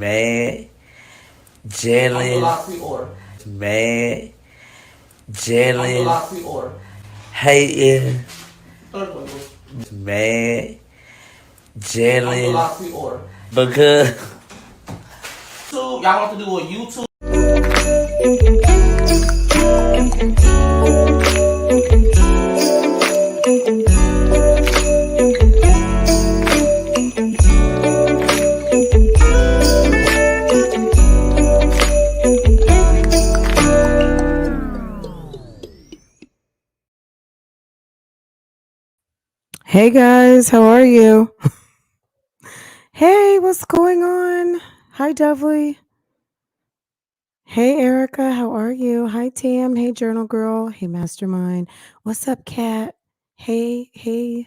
Mad, jealous, mad, jealous, hating, mad, jealous, because y'all want to do a YouTube. Hey guys, how are you? Hey, what's going on? Hi, Dovely. Hey, Erica, how are you? Hi, Tam. Hey, Journal Girl. Hey, Mastermind. What's up, Kat? Hey,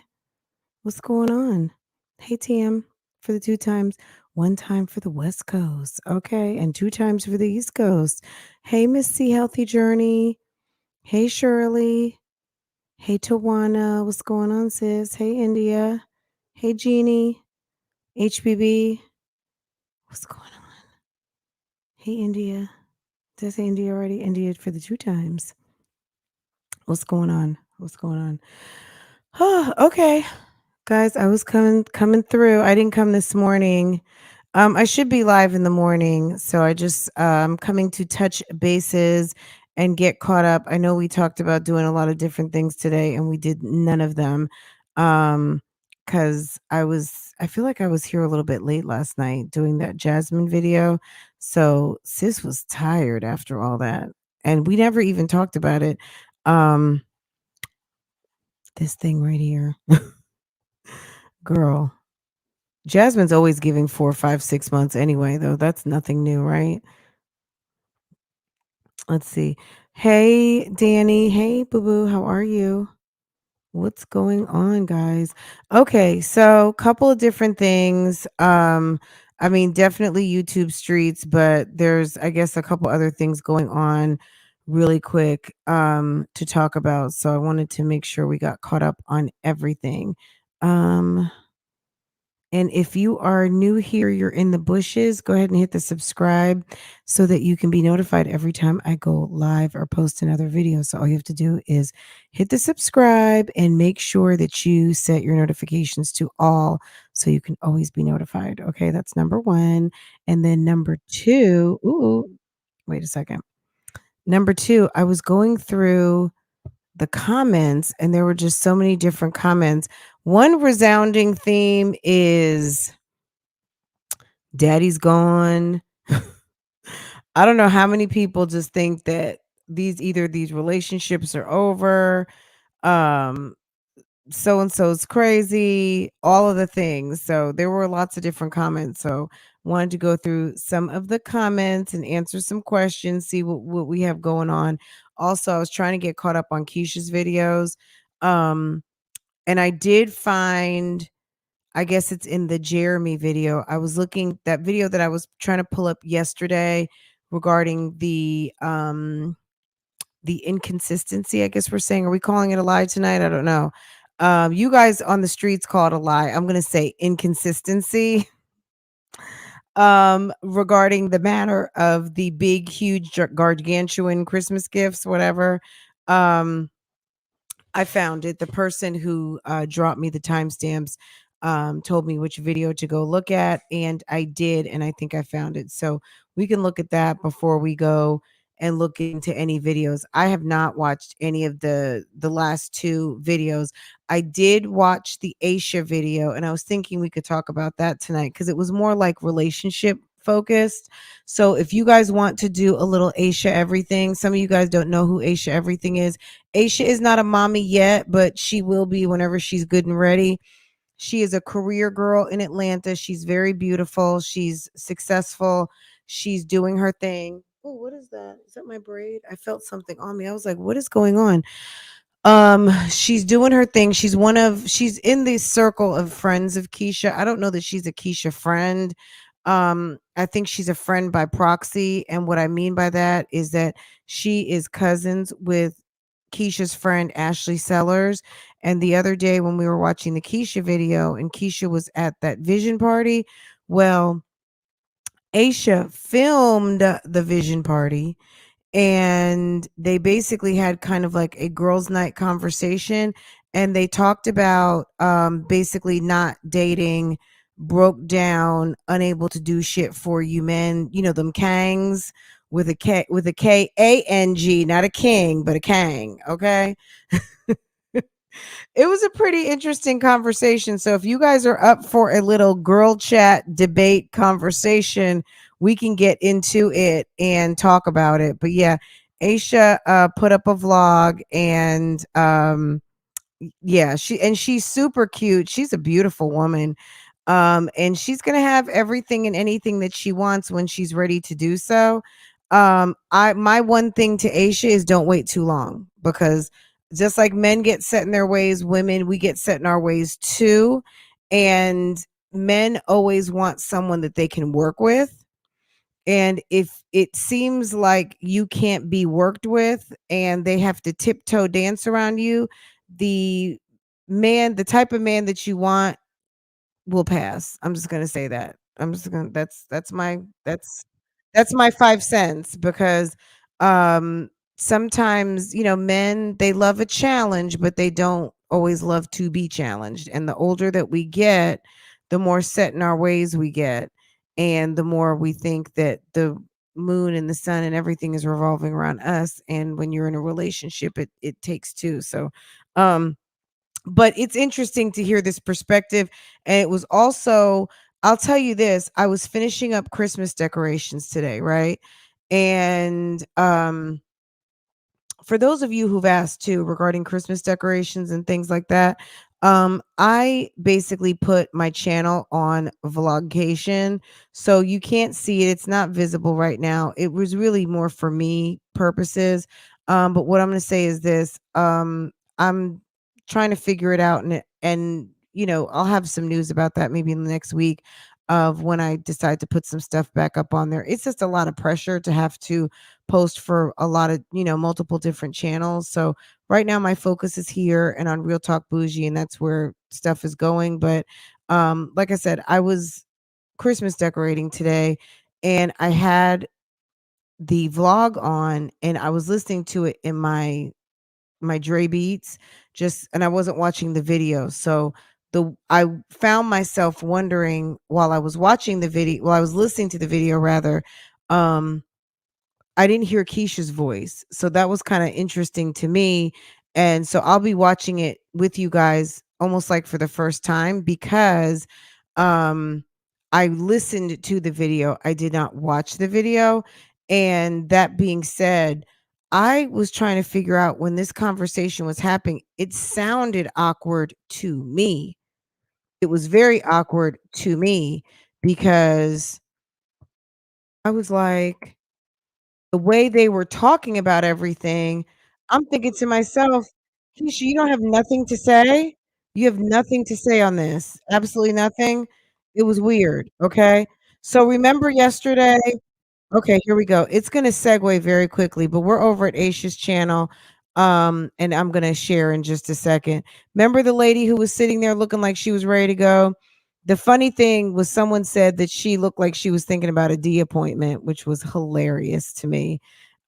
what's going on? Hey, Tam, for the 2 times. 1 time for the West Coast. Okay, and 2 times for the East Coast. Hey, Miss C Healthy Journey. Hey, Shirley. Hey, Tawana. What's going on, sis? Hey, India. Hey, Jeannie. HBB. What's going on? Hey, India. Did I say India already? India for the 2 times. What's going on? What's going on? Oh, okay. Guys, I was coming through. I didn't come this morning. I should be live in the morning, so I just coming to touch bases and get caught up. I know we talked about doing a lot of different things today and we did none of them. Cuz I feel like I was here a little bit late last night doing that Jasmine video. So sis was tired after all that. And we never even talked about it. Um this thing right here. Girl, Jasmine's always giving 4, 5, 6 months anyway, though. That's nothing new, right? Let's see. Hey, Danny. Hey, Boo Boo. How are you? What's going on, guys? Okay, so couple of different things. I mean, definitely YouTube streets, but there's, I guess, a couple other things going on really quick to talk about. So I wanted to make sure we got caught up on everything. Um And if you are new here, you're in the bushes, go ahead and hit the subscribe so that you can be notified every time I go live or post another video. So all you have to do is hit the subscribe and make sure that you set your notifications to all so you can always be notified. Okay, that's number 1. And then number 2, wait a second. Number 2, I was going through the comments and there were just so many different comments. One resounding theme is daddy's gone. I don't know how many people just think that these relationships are over. Um so and so's crazy, all of the things. So there were lots of different comments. So wanted to go through some of the comments and answer some questions, see what we have going on. Also, I was trying to get caught up on Keisha's videos. Um and I did find, I guess it's in the Jeremy video. I was looking that video that I was trying to pull up yesterday regarding the inconsistency, I guess we're saying. Are we calling it a lie tonight? I don't know. You guys on the streets call it a lie. I'm going to say inconsistency regarding the matter of the big huge gargantuan Christmas gifts, whatever. I found it. The person who dropped me the timestamps told me which video to go look at, and I did, and I think I found it. So we can look at that before we go and look into any videos. I have not watched any of the last 2 videos. I did watch the Asha video, and I was thinking we could talk about that tonight because it was more like relationship focused. So if you guys want to do a little Asha everything, some of you guys don't know who Asha everything is. Aisha is not a mommy yet, but she will be whenever she's good and ready. She is a career girl in Atlanta. She's very beautiful. She's successful. She's doing her thing. Oh, what is that? Is that my braid? I felt something on me. I was like, what is going on? She's doing her thing. She's in the circle of friends of Keisha. I don't know that she's a Keisha friend. I think she's a friend by proxy. And what I mean by that is that she is cousins with Keisha's friend Ashley Sellers. And the other day when we were watching the Keisha video and Keisha was at that vision party, well, Asha filmed the vision party, and they basically had kind of like a girls' night conversation, and they talked about basically not dating, broke down, unable to do shit for you men, you know, them kangs with a K-A-N-G, not a king, but a kang, okay? It was a pretty interesting conversation. So if you guys are up for a little girl chat debate conversation, we can get into it and talk about it. But yeah, Aisha put up a vlog, and yeah, she's super cute. She's a beautiful woman. And she's gonna have everything and anything that she wants when she's ready to do so. I my one thing to Aisha is don't wait too long, because just like men get set in their ways, women, we get set in our ways too. And men always want someone that they can work with. And if it seems like you can't be worked with and they have to tiptoe dance around you, the the type of man that you want will pass. I'm just gonna say that. I'm just gonna that's my 5 cents, because sometimes, you know, men, they love a challenge, but they don't always love to be challenged. And the older that we get, the more set in our ways we get, and the more we think that the moon and the sun and everything is revolving around us. And when you're in a relationship, it takes two. So um but it's interesting to hear this perspective. And it was also, I'll tell you this, I was finishing up Christmas decorations today, right? And for those of you who've asked too regarding Christmas decorations and things like that, I basically put my channel on vlogcation, so you can't see it. It's not visible right now. It was really more for me purposes. But what I'm going to say is this: I'm trying to figure it out, and you know, I'll have some news about that maybe in the next week of when I decide to put some stuff back up on there. It's just a lot of pressure to have to post for a lot of, you know, multiple different channels. So right now my focus is here and on Real Talk Bougie, and that's where stuff is going. But like I said, I was Christmas decorating today, and I had the vlog on, and I was listening to it in my Dre Beats, just, and I wasn't watching the video. So I found myself wondering while I was watching the video, while I was listening to the video rather, um I didn't hear Keisha's voice. So that was kind of interesting to me. And so I'll be watching it with you guys almost like for the first time, because um I listened to the video. I did not watch the video. And that being said, I was trying to figure out when this conversation was happening, it sounded awkward to me. It was very awkward to me, because I was like, the way they were talking about everything, I'm thinking to myself, "Keisha, you don't have nothing to say? You have nothing to say on this? Absolutely nothing?" It was weird, okay? So remember yesterday, okay, here we go. It's gonna segue very quickly, but we're over at Aisha's channel, and I'm gonna share in just a second. Remember the lady who was sitting there looking like she was ready to go? The funny thing was someone said that she looked like she was thinking about a D appointment, which was hilarious to me.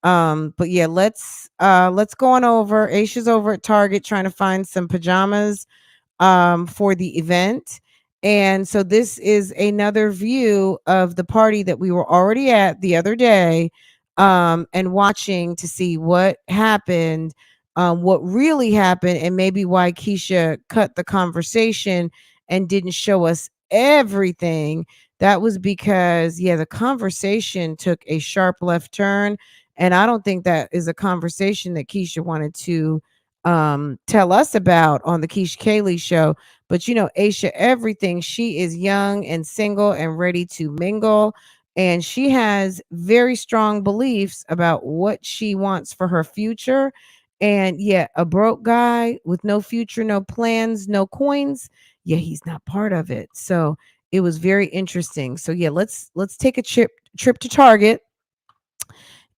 But yeah, let's go on over. Aisha's over at Target trying to find some pajamas for the event. And so this is another view of the party that we were already at the other day, and watching to see what happened, what really happened, and maybe why Keisha cut the conversation and didn't show us everything. That was because, yeah, the conversation took a sharp left turn. And I don't think that is a conversation that Keisha wanted to tell us about on the Keisha Kaylee show. But you know, Aisha, everything, she is young and single and ready to mingle. And she has very strong beliefs about what she wants for her future. And yeah, a broke guy with no future, no plans, no coins, yeah, he's not part of it. So it was very interesting. So yeah, let's take a trip to Target.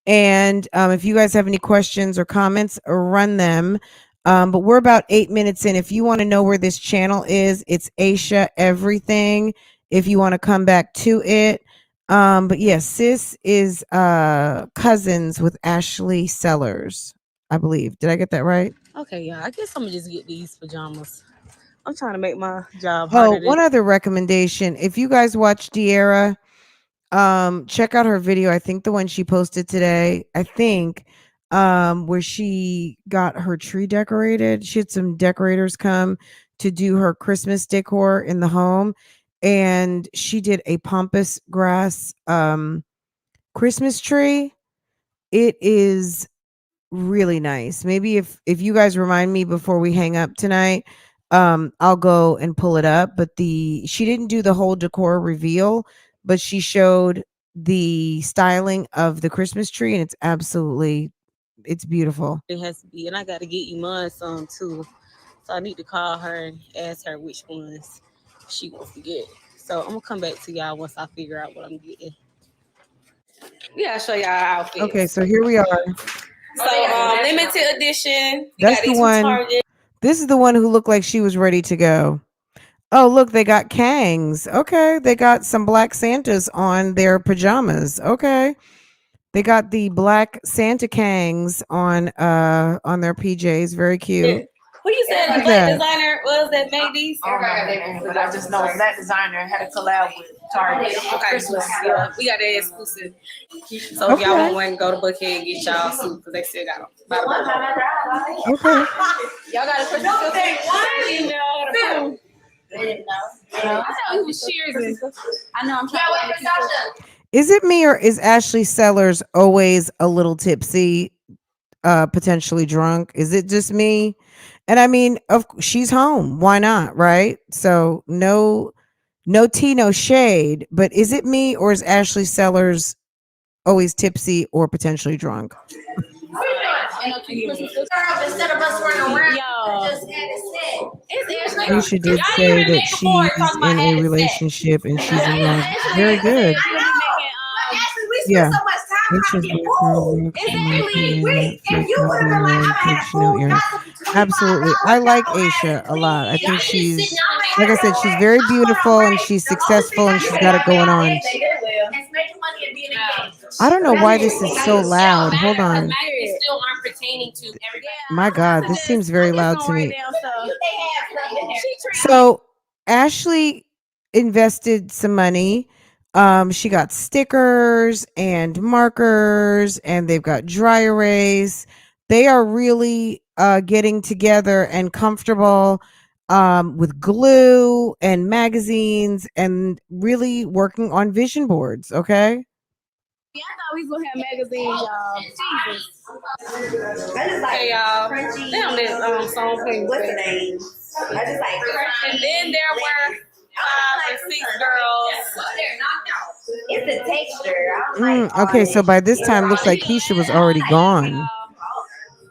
And if you guys have any questions or comments, run them. But we're about 8 minutes in. If you want to know where this channel is, it's Aisha Everything. If you want to come back to it, But yes, sis is cousins with Ashley Sellers, I believe. Did I get that right? Okay, yeah. I guess I'm gonna just get these pajamas. I'm trying to make my job Oh, harder. one other recommendation. If you guys watch De'Ara, check out her video. I think the one she posted today, I think, where she got her tree decorated. She had some decorators come to do her Christmas decor in the home, and she did a pampas grass Christmas tree. It is really nice. Maybe if you guys remind me before we hang up tonight, I'll go and pull it up. But she didn't do the whole decor reveal, but she showed the styling of the Christmas tree, and it's beautiful. It has to be, and I got to get you mine some too. So I need to call her and ask her which ones she wants to get. So I'm gonna come back to y'all once I figure out what I'm getting. Yeah, I'll show y'all our outfits. Okay, so here we are. So limited edition. We That's got the these one. Target. This is the one who looked like she was ready to go. Oh, look, they got Kangs. Okay, they got some black Santas on their pajamas. Okay. They got the black Santa Kangs on their PJs. Very cute. Who you said the black designer was that made these? But I just know that designer had a collab with Target. Okay, yeah, we got that exclusive. So if y'all want one, go to Buckhead and get y'all suit because they still got them. Okay. Y'all got a Christmas thing? I thought it was Shears. I know I'm trying to. Is it me or is Ashley Sellers always a little tipsy, potentially drunk? Is it just me? And I mean, she's home. Why not? Right? So no tea, no shade. But is it me or is Ashley Sellers always tipsy or potentially drunk? Instead of us running around, just had it set. Aisha did say that she's in a relationship and she's in love. Very good. Yeah. Absolutely. I like Aisha a lot. I think she's, like I said, she's very beautiful and she's successful and she's got it going on. I don't know why this is so loud. Hold on. My God, this seems very loud to me. So Ashley invested some money. She got stickers and markers, and they've got dry erase. They are really getting together and comfortable with glue and magazines and really working on vision boards. Okay. Yeah, I thought we was gonna have magazines, y'all. Jesus. Hey, y'all. Damn, that song playing. What's the name? I just like. And then there were 5 or 6 girls. It's the texture. Okay, so by this time, looks like Keisha was already gone.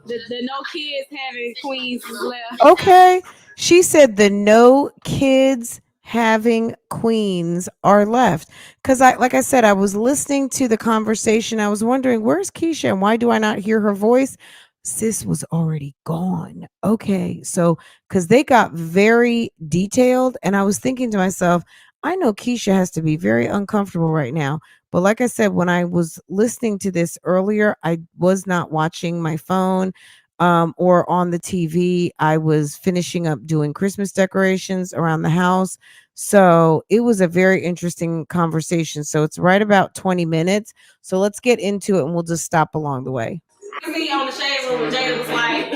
The no kids having queens left. Okay, she said the no kids having queens are left, because like I said, I was listening to the conversation. I was wondering, where's Keisha and why do I not hear her voice? Sis was already gone. Okay, so because they got very detailed, and I was thinking to myself, I know Keisha has to be very uncomfortable right now. But like I said, when I was listening to this earlier, I was not watching my phone or on the TV. I was finishing up doing Christmas decorations around the house. So it was a very interesting conversation. So it's right about 20 minutes. So let's get into it and we'll just stop along the way. See on the shade room, Jada was like,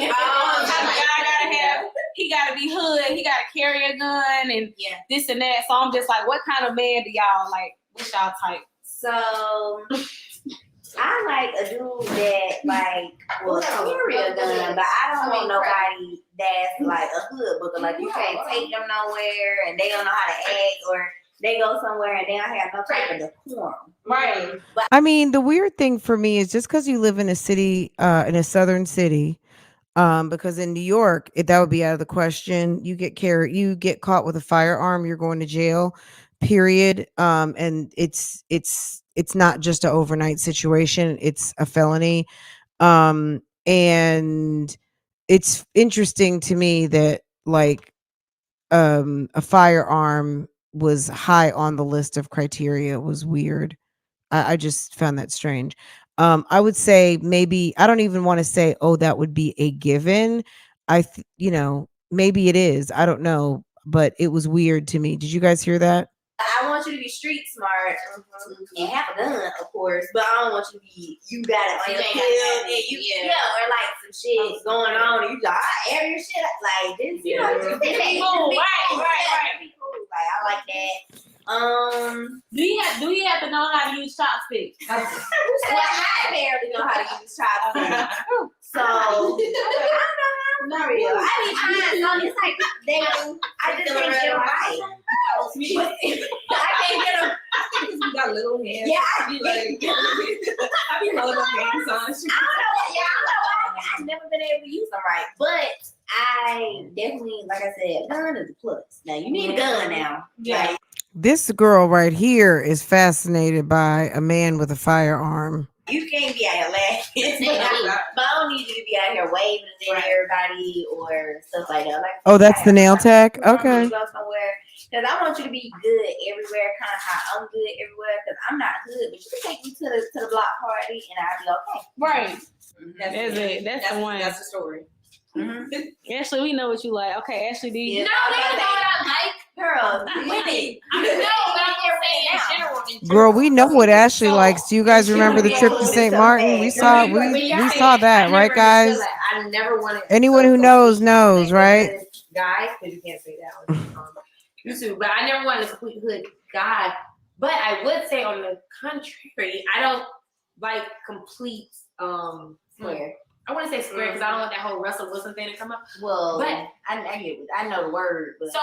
he gotta be hood, he gotta carry a gun and this and that. So I'm just like, what kind of man do y'all like? What's y'all type? So I like a dude that will carry a gun, but I don't want nobody that's like a hood booker. Like you can't take them nowhere and they don't know how to act, or they go somewhere and they don't have no type of decorum. Right. But I mean, the weird thing for me is just because you live in a city, in a southern city, because in New York, that would be out of the question. You get caught with a firearm, you're going to jail, period. And it's not just an overnight situation, it's a felony. And it's interesting to me that a firearm was high on the list of criteria. It was weird. I just found that strange. I would say maybe I don't even want to say, oh, that would be a given. Maybe it is. I don't know, but it was weird to me. Did you guys hear that? I want you to be street smart and have a gun, of course, but I don't want you to be, you got it on your field and or like some shit going on and you like, I air your shit up, like this, you know, just be cool, right. Be cool. Like, I like that. Do you have to know how to use chopsticks? Well, I barely know how to use chopsticks. So I don't know. Not real. I mean, it's like I just can't get them right. I can't get them. I think we got little hands. Yeah, I be holding up hands on. I don't know why. I've never been able to use them right, but I definitely, like I said, gun is a plus. Now you need a gun now. Yeah. Like, This girl right here is fascinated by a man with a firearm. you can't be out here laughing. But I don't need you to be out here waving at everybody or stuff like that. Like, Oh, that's the nail tech? Okay. Go somewhere. Because I want you to be good everywhere, kind of how I'm good everywhere. Because I'm not good, but you can take me to the block party and I'll be okay. Right. That's it. That's the one. That's the story. Mm-hmm. Ashley, we know what you like. Okay, Ashley, do you? Yeah. No, they know what I like. Girl, Women. I know, but I'm just saying in general. Girl, we know what Ashley likes. Do you guys remember the trip to St. Martin? We saw that, right, guys? I never wanted. Anyone who knows, right? Guy, because you can't say that on YouTube, but I never wanted a complete hood guy. But I would say, on the contrary, I don't like complete square. I want to say square because I don't want that whole Russell Wilson thing to come up. well, But I get it. I know the word. But. so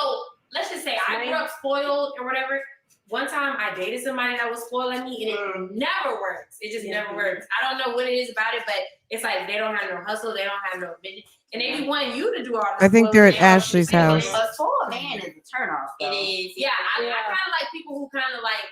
let's just say I grew up spoiled or whatever. One time I dated somebody that was spoiling me and it never works. It just never works. I don't know what it is about it, but it's like they don't have no hustle, they don't have no vision. And they be wanting you to do all this. I think they're at Ashley's house. A spoiled man is a turnoff. It is. Yeah, I kind of like people who kind of like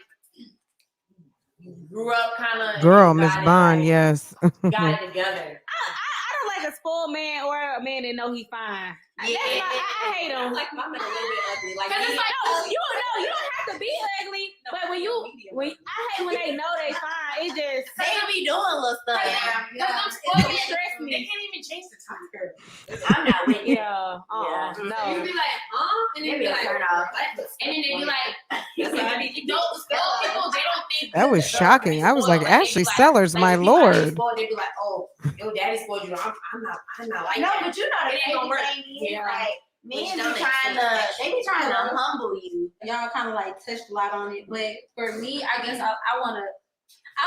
grew up kind of. Girl, Miss Bond, yes. Got it together. I don't like a spoiled man or a man that know he fine. Yeah, I hate them. Like my man a little bit ugly. Like Cause it's like you don't have to be ugly, but when I hate when they know they fine. It just They be doing little stuff. Because I'm spoiled, it stress me. They can't even change the tire. I'm not with you. no. You be like, and then be like, turn off. And then they be like, people, they don't think That was shocking. I was like, Ashley Sellers, my lord. They be like, oh, your daddy spoiled you. I'm not like No, that. but you know the It ain't gonna work. thing is, Yeah. like, men Which be don't make trying to humble you. Y'all kind of like touched a lot on it, but for me, I guess I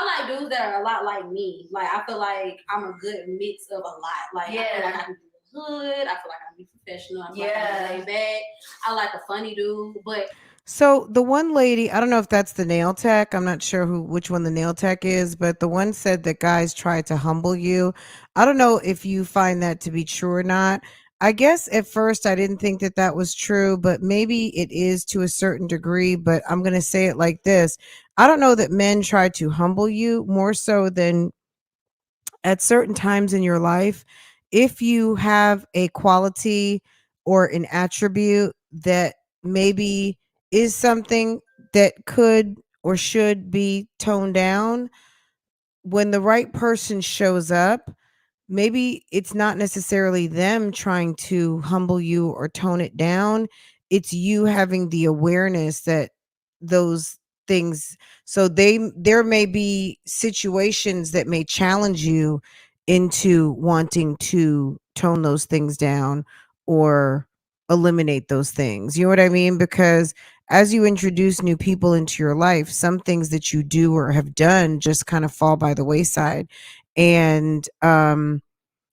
like dudes that are a lot like me. Like, I feel like I'm a good mix of a lot. Like, I feel like I can do the hood. I feel like I can be professional. I feel like I can lay back. I like a funny dude, but So the one lady, I don't know if that's the nail tech. I'm not sure which one the nail tech is, but the one said that guys try to humble you. I don't know if you find that to be true or not. I guess at first I didn't think that was true, but maybe it is to a certain degree. But I'm going to say it like this. I don't know that men try to humble you more so than at certain times in your life. If you have a quality or an attribute that maybe is something that could or should be toned down, when the right person shows up, maybe it's not necessarily them trying to humble you or tone it down. It's you having the awareness that those things, so there may be situations that may challenge you into wanting to tone those things down or eliminate those things. You know what I mean? Because as you introduce new people into your life, some things that you do or have done just kind of fall by the wayside. And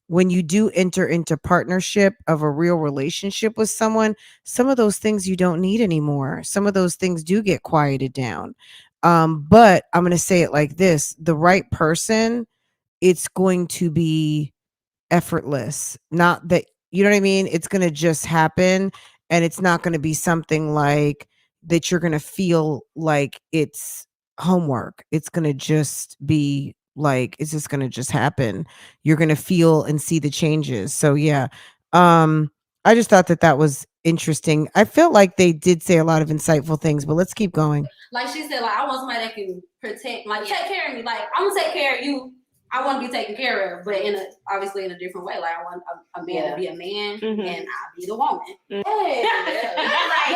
when you do enter into partnership of a real relationship with someone, some of those things you don't need anymore. Some of those things do get quieted down. But I'm going to say it like this: the right person, it's going to be effortless. Not that, you know what I mean? It's going to just happen. And it's not going to be something like that you're going to feel like it's homework. It's going to just be like, it's just going to just happen. You're going to feel and see the changes. So yeah, I just thought that was interesting. I felt like they did say a lot of insightful things, but let's keep going. Like she said, like I want somebody that can protect, like take care of me. Like I'm gonna take care of you. I want to be taken care of, but obviously in a different way. Like I want a man to be a man, and I'll be the woman. Yes, that's why I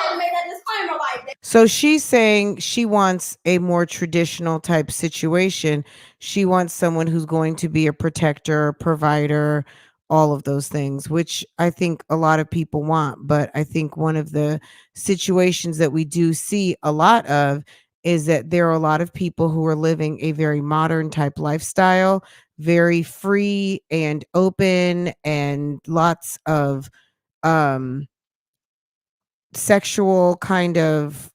had to make that disclaimer like that. So she's saying she wants a more traditional type situation. She wants someone who's going to be a protector, provider, all of those things, which I think a lot of people want. But I think one of the situations that we do see a lot of is that there are a lot of people who are living a very modern type lifestyle, very free and open, and lots of sexual kind of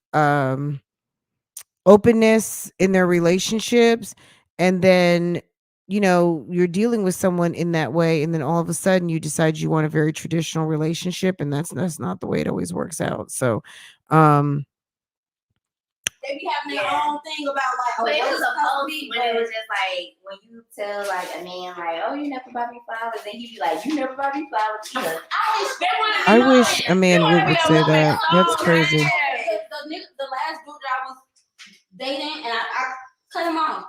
openness in their relationships. And then, you're dealing with someone in that way, and then all of a sudden you decide you want a very traditional relationship, and that's not the way it always works out. So they be having their own thing about like, but it was supposed to be when it was just like when you tell like a man like, oh, you never buy me flowers, and he be like, you never buy me flowers either. I wish a man would say that. That's crazy. The last dude that I was dating, and I cut him off.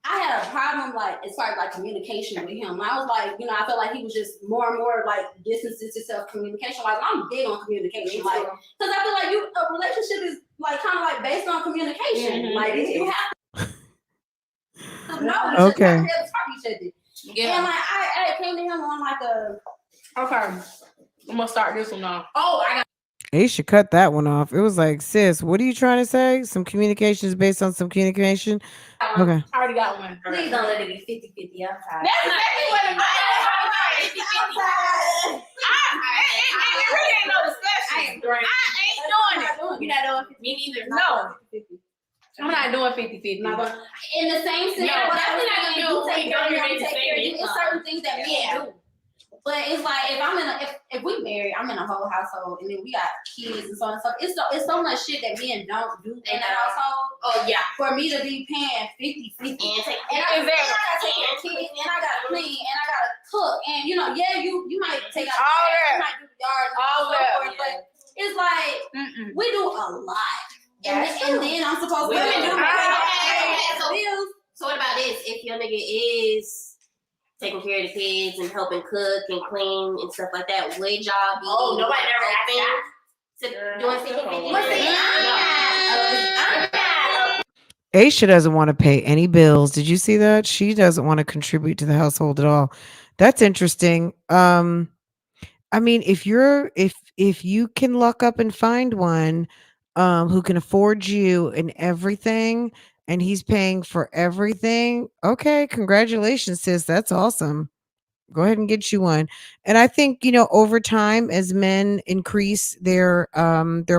I had a problem like as far as like communication with him. I was like, I felt like he was just more and more like distancing himself communication. Like I'm big on communication, like because I feel like a relationship is like kind of like based on communication. Like you have to know each other, talk each other. And like I came to him on like Okay, I'm gonna start this one now. They should cut that one off. It was like, sis, what are you trying to say? Some communication is based on some communication. Okay. I already got one. Please don't let it be 50-50. I'm tired. That's exactly what it is. It really ain't no discussion. I ain't doing it. You're not doing 50. Me neither. No. I'm not doing 50-50. In the same sense, No, but that's that's not not gonna you do. take care of me, Don't take care of you. do It's certain things that men do. But it's like if we married, I'm in a whole household, and then we got kids and so on and so. It's so much shit that men don't do in the household. Oh yeah. For me to be paying 50-50, and I gotta take care of kids, and I gotta clean, and I gotta cook, and you might take out all the trash, that. you might do the yard, All that. but it's like we do a lot, and then I'm supposed to Women do. bills. So what about this? If your nigga is taking care of the kids and helping cook and clean and stuff like that, would y'all be Nobody never asked to doing 50-50? Asha doesn't want to pay any bills. Did you see that? She doesn't want to contribute to the household at all. That's interesting. I mean, if you can luck up and find one who can afford you and everything, and he's paying for everything, okay, congratulations, sis. That's awesome. Go ahead and get you one. And I think, over time, as men increase their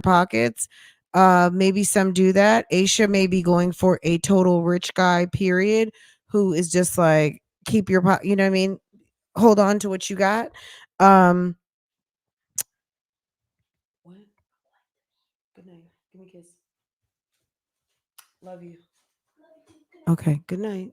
pockets, maybe some do that. Asha may be going for a total rich guy, period, who is just like, keep your you know what I mean? Hold on to what you got. What? Good night. Give me a kiss. Love you. Okay, good night.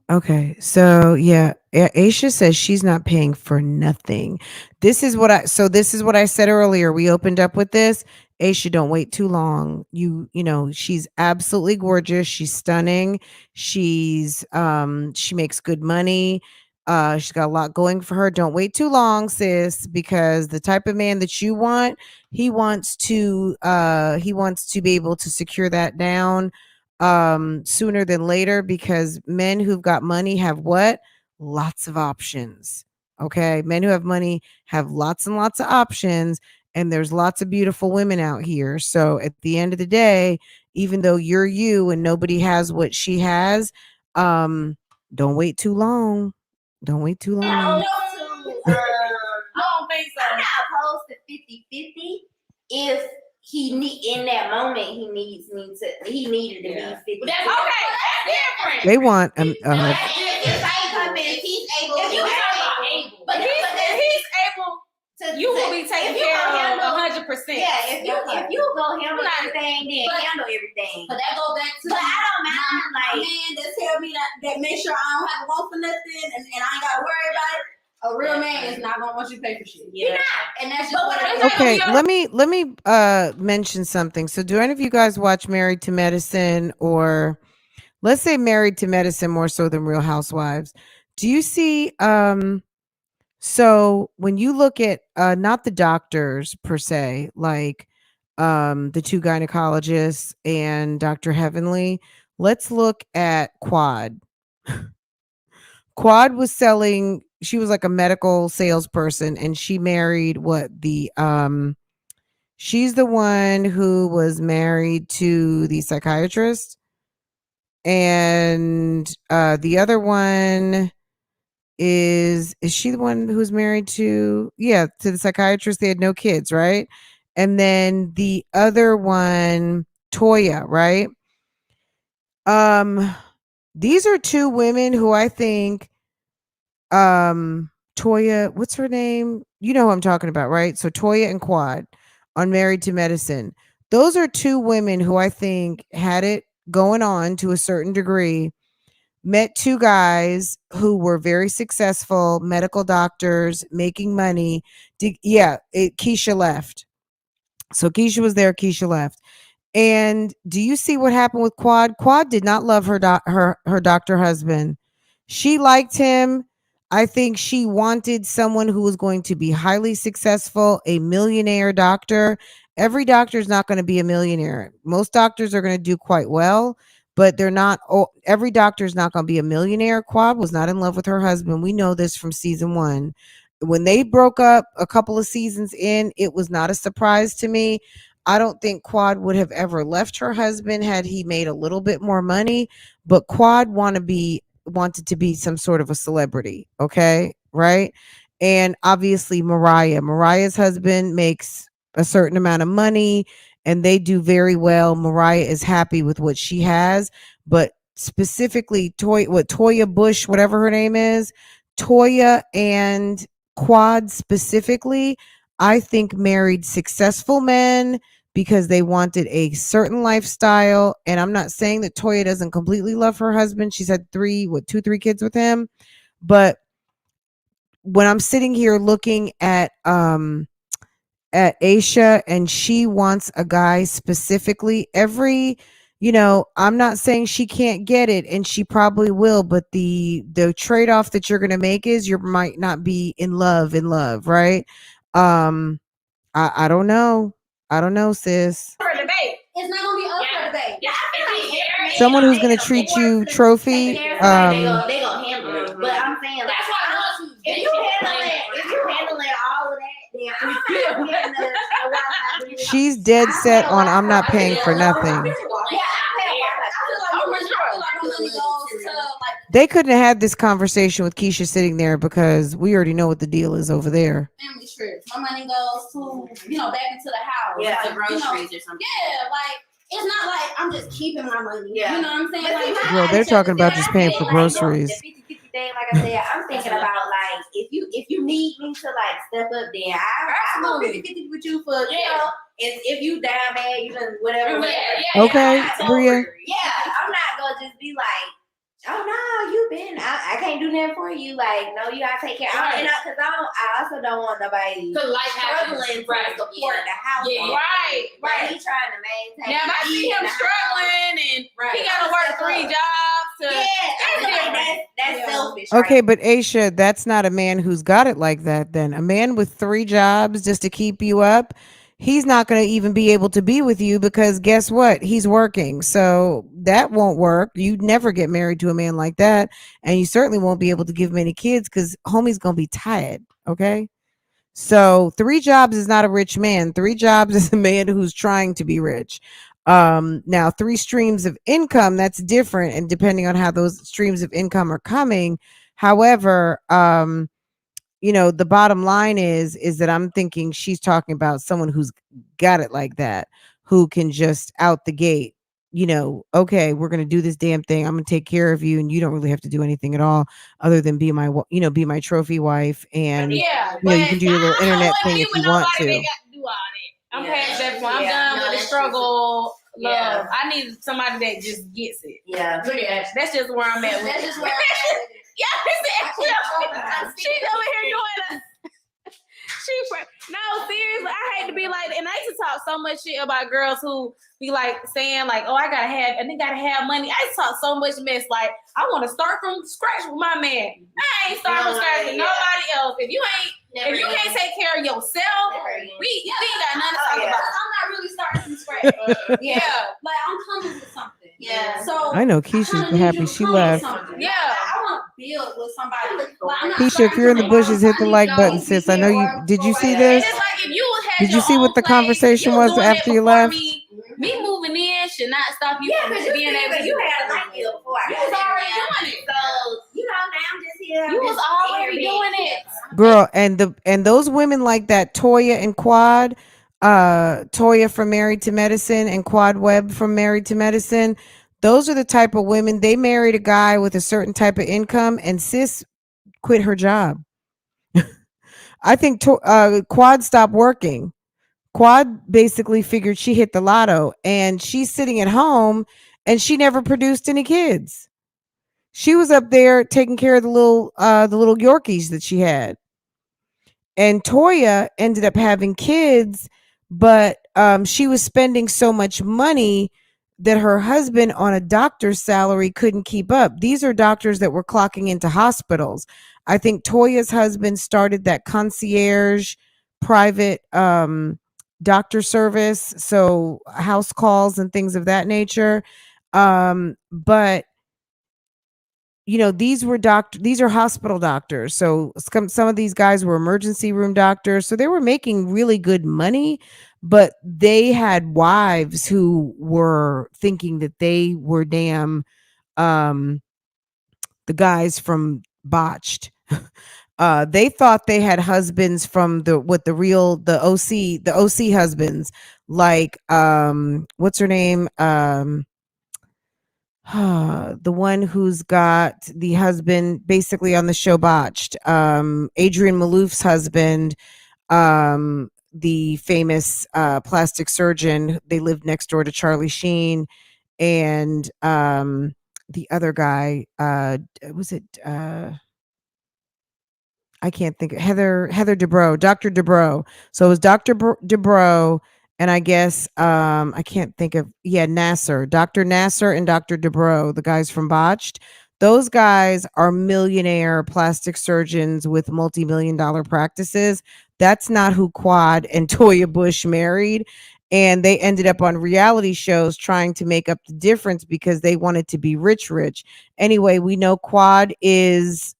Okay, so yeah, Asha says she's not paying for nothing. This is what I said earlier. We opened up with this. Asha, don't wait too long. You know, she's absolutely gorgeous. She's stunning. She's she makes good money. She's got a lot going for her. Don't wait too long, sis, because the type of man that you want, he wants to be able to secure that down sooner than later, because men who've got money have what? Lots of options. Okay, men who have money have lots and lots of options, and there's lots of beautiful women out here. So at the end of the day, even though you're you and nobody has what she has, don't wait too long. Don't wait too long. I don't think so. I'm not opposed to 50-50 if in that moment he needed to be 50. But that's okay. That's different. They want If he's able to, You will be taken care of 100%. Yeah, if you go handle everything, then handle everything. But that goes back to I don't mind my man that tell me that make sure I don't have to want for nothing and I ain't gotta worry about it. A real man is not gonna want you to pay for shit. You're not. And that's just But what what it is. Okay, let me mention something. So do any of you guys watch Married to Medicine, or let's say Married to Medicine more so than Real Housewives? Do you see so when you look at not the doctors per se, like the two gynecologists and Dr. Heavenly, let's look at Quad. Quad was selling, she was like a medical salesperson, and she married she's the one who was married to the psychiatrist, and the other one is she the one who's married to the psychiatrist? They had no kids, right? And then the other one, Toya, right? These are two women who I think Toya, what's her name? You know who I'm talking about, right? So Toya and Quad on Married to Medicine. Those are two women who I think had it going on to a certain degree, met two guys who were very successful medical doctors making money. Keisha left. So Keisha was there, Keisha left. And do you see what happened with Quad? Quad did not love her doctor husband. She liked him. I think she wanted someone who was going to be highly successful, a millionaire doctor. Every doctor is not going to be a millionaire. Most doctors are going to do quite well, but they're not. Every doctor is not going to be a millionaire. Quad was not in love with her husband. We know this from season 1. When they broke up a couple of seasons in, it was not a surprise to me. I don't think Quad would have ever left her husband had he made a little bit more money, but Quad wanted to be some sort of a celebrity, okay? Right? And obviously Mariah's husband makes a certain amount of money and they do very well. Mariah is happy with what she has, but specifically Toya Bush, whatever her name is, Toya and Quad specifically, I think married successful men because they wanted a certain lifestyle. And I'm not saying that Toya doesn't completely love her husband. She's had 3 kids with him. But when I'm sitting here looking at Asha, and she wants a guy specifically, I'm not saying she can't get it, and she probably will, but the trade-off that you're going to make is you might not be in love, right? I don't know. I don't know, sis. For debate. It's not gonna be up for debate. Yeah, I feel like Someone who's gonna treat you trophy. they gonna handle it. But I'm saying, like, That's why if you handling all of that, then She's dead set on I'm not paying for nothing. They couldn't have had this conversation with Keisha sitting there because we already know what the deal is over there. Family trips. My money goes to, back into the house. Yeah, like, the groceries or something. Yeah, like, it's not like I'm just keeping my money. Yeah. You know what I'm saying? Like, Girl, they're talking about just paying for groceries. The 50-50 thing, like I said, I'm thinking about, like, if you need me to, like, step up, then I go 50-50 with you for, if you down bad, you done whatever. Okay, Bria. Yeah, I'm not gonna just be like, oh no, you been. I can't do nothing for you. Like, no, you gotta take care. Right. Because I also don't want nobody struggling to support the house. Yeah, right. He trying to maintain. Now, if I see him struggling and he gotta work 3 jobs. That's selfish. Okay, but Asha, that's not a man who's got it like that. Then a man with 3 jobs just to keep you up, he's not going to even be able to be with you because guess what? He's working. So that won't work. You'd never get married to a man like that. And you certainly won't be able to give him any kids because homie's going to be tired. Okay. So 3 jobs is not a rich man. 3 jobs is a man who's trying to be rich. Now 3 streams of income, that's different. And depending on how those streams of income are coming. However, the bottom line is that I'm thinking she's talking about someone who's got it like that, who can just out the gate, okay, we're going to do this damn thing. I'm going to take care of you. And you don't really have to do anything at all other than be my trophy wife. And, you can do your little internet thing if you want to. I'm past that point. I'm done with the struggle. Love. I need somebody that just gets it. Yeah. That's just where I'm at with it. She's over here doing no, seriously, I hate to be like, and I used to talk so much shit about girls who be like saying like, oh, I gotta have, and they gotta have money. I used to talk so much mess. Like, I want to start from scratch with my man. I ain't starting from scratch with nobody else. If you can't take care of yourself, we ain't got nothing to talk about. I'm not really starting from scratch. Like I'm coming with something. Yeah. So I know Keisha's happy she left. Yeah. I want to build with somebody. Like, I'm not Keisha, if you're in the bushes, hit the like button, sis. I know you. Did you see And this? it's like if you had Did you your see own what the place, conversation you was doing after it you before left? Me moving in should not stop you from being able to. You had a light bill before I You got was already here. doing it. So, now I'm just here. You was already doing it. Girl, and those women like that, Toya and Quad, Toya from Married to Medicine and Quad Webb from Married to Medicine, those are the type of women. They married a guy with a certain type of income, and sis quit her job. I think Quad stopped working. Quad basically figured she hit the lotto, and she's sitting at home, and she never produced any kids. She was up there taking care of the little Yorkies that she had. And Toya ended up having kids, but she was spending so much money that her husband on a doctor's salary couldn't keep up. These are doctors that were clocking into hospitals. I think Toya's husband started that concierge private doctor service, so house calls and things of that nature. But these are hospital doctors. So some of these guys were emergency room doctors. So they were making really good money, but they had wives who were thinking that they were damn the guys from Botched. They thought they had husbands from the OC husbands, like what's her name? The one who's got the husband basically on the show Botched, Adrian Malouf's husband, the famous plastic surgeon. They lived next door to Charlie Sheen, and the other guy, was it I can't think. Heather Dubrow, Dr. Dubrow. So it was Dr. Dubrow, and I guess I can't think of Nasser, Dr. Nasser and Dr. Dubrow, the guys from Botched. Those guys are millionaire plastic surgeons with multi-million-dollar practices. That's not who Quad and Toya Bush married. And they ended up on reality shows trying to make up the difference because they wanted to be rich. Anyway, we know Quad is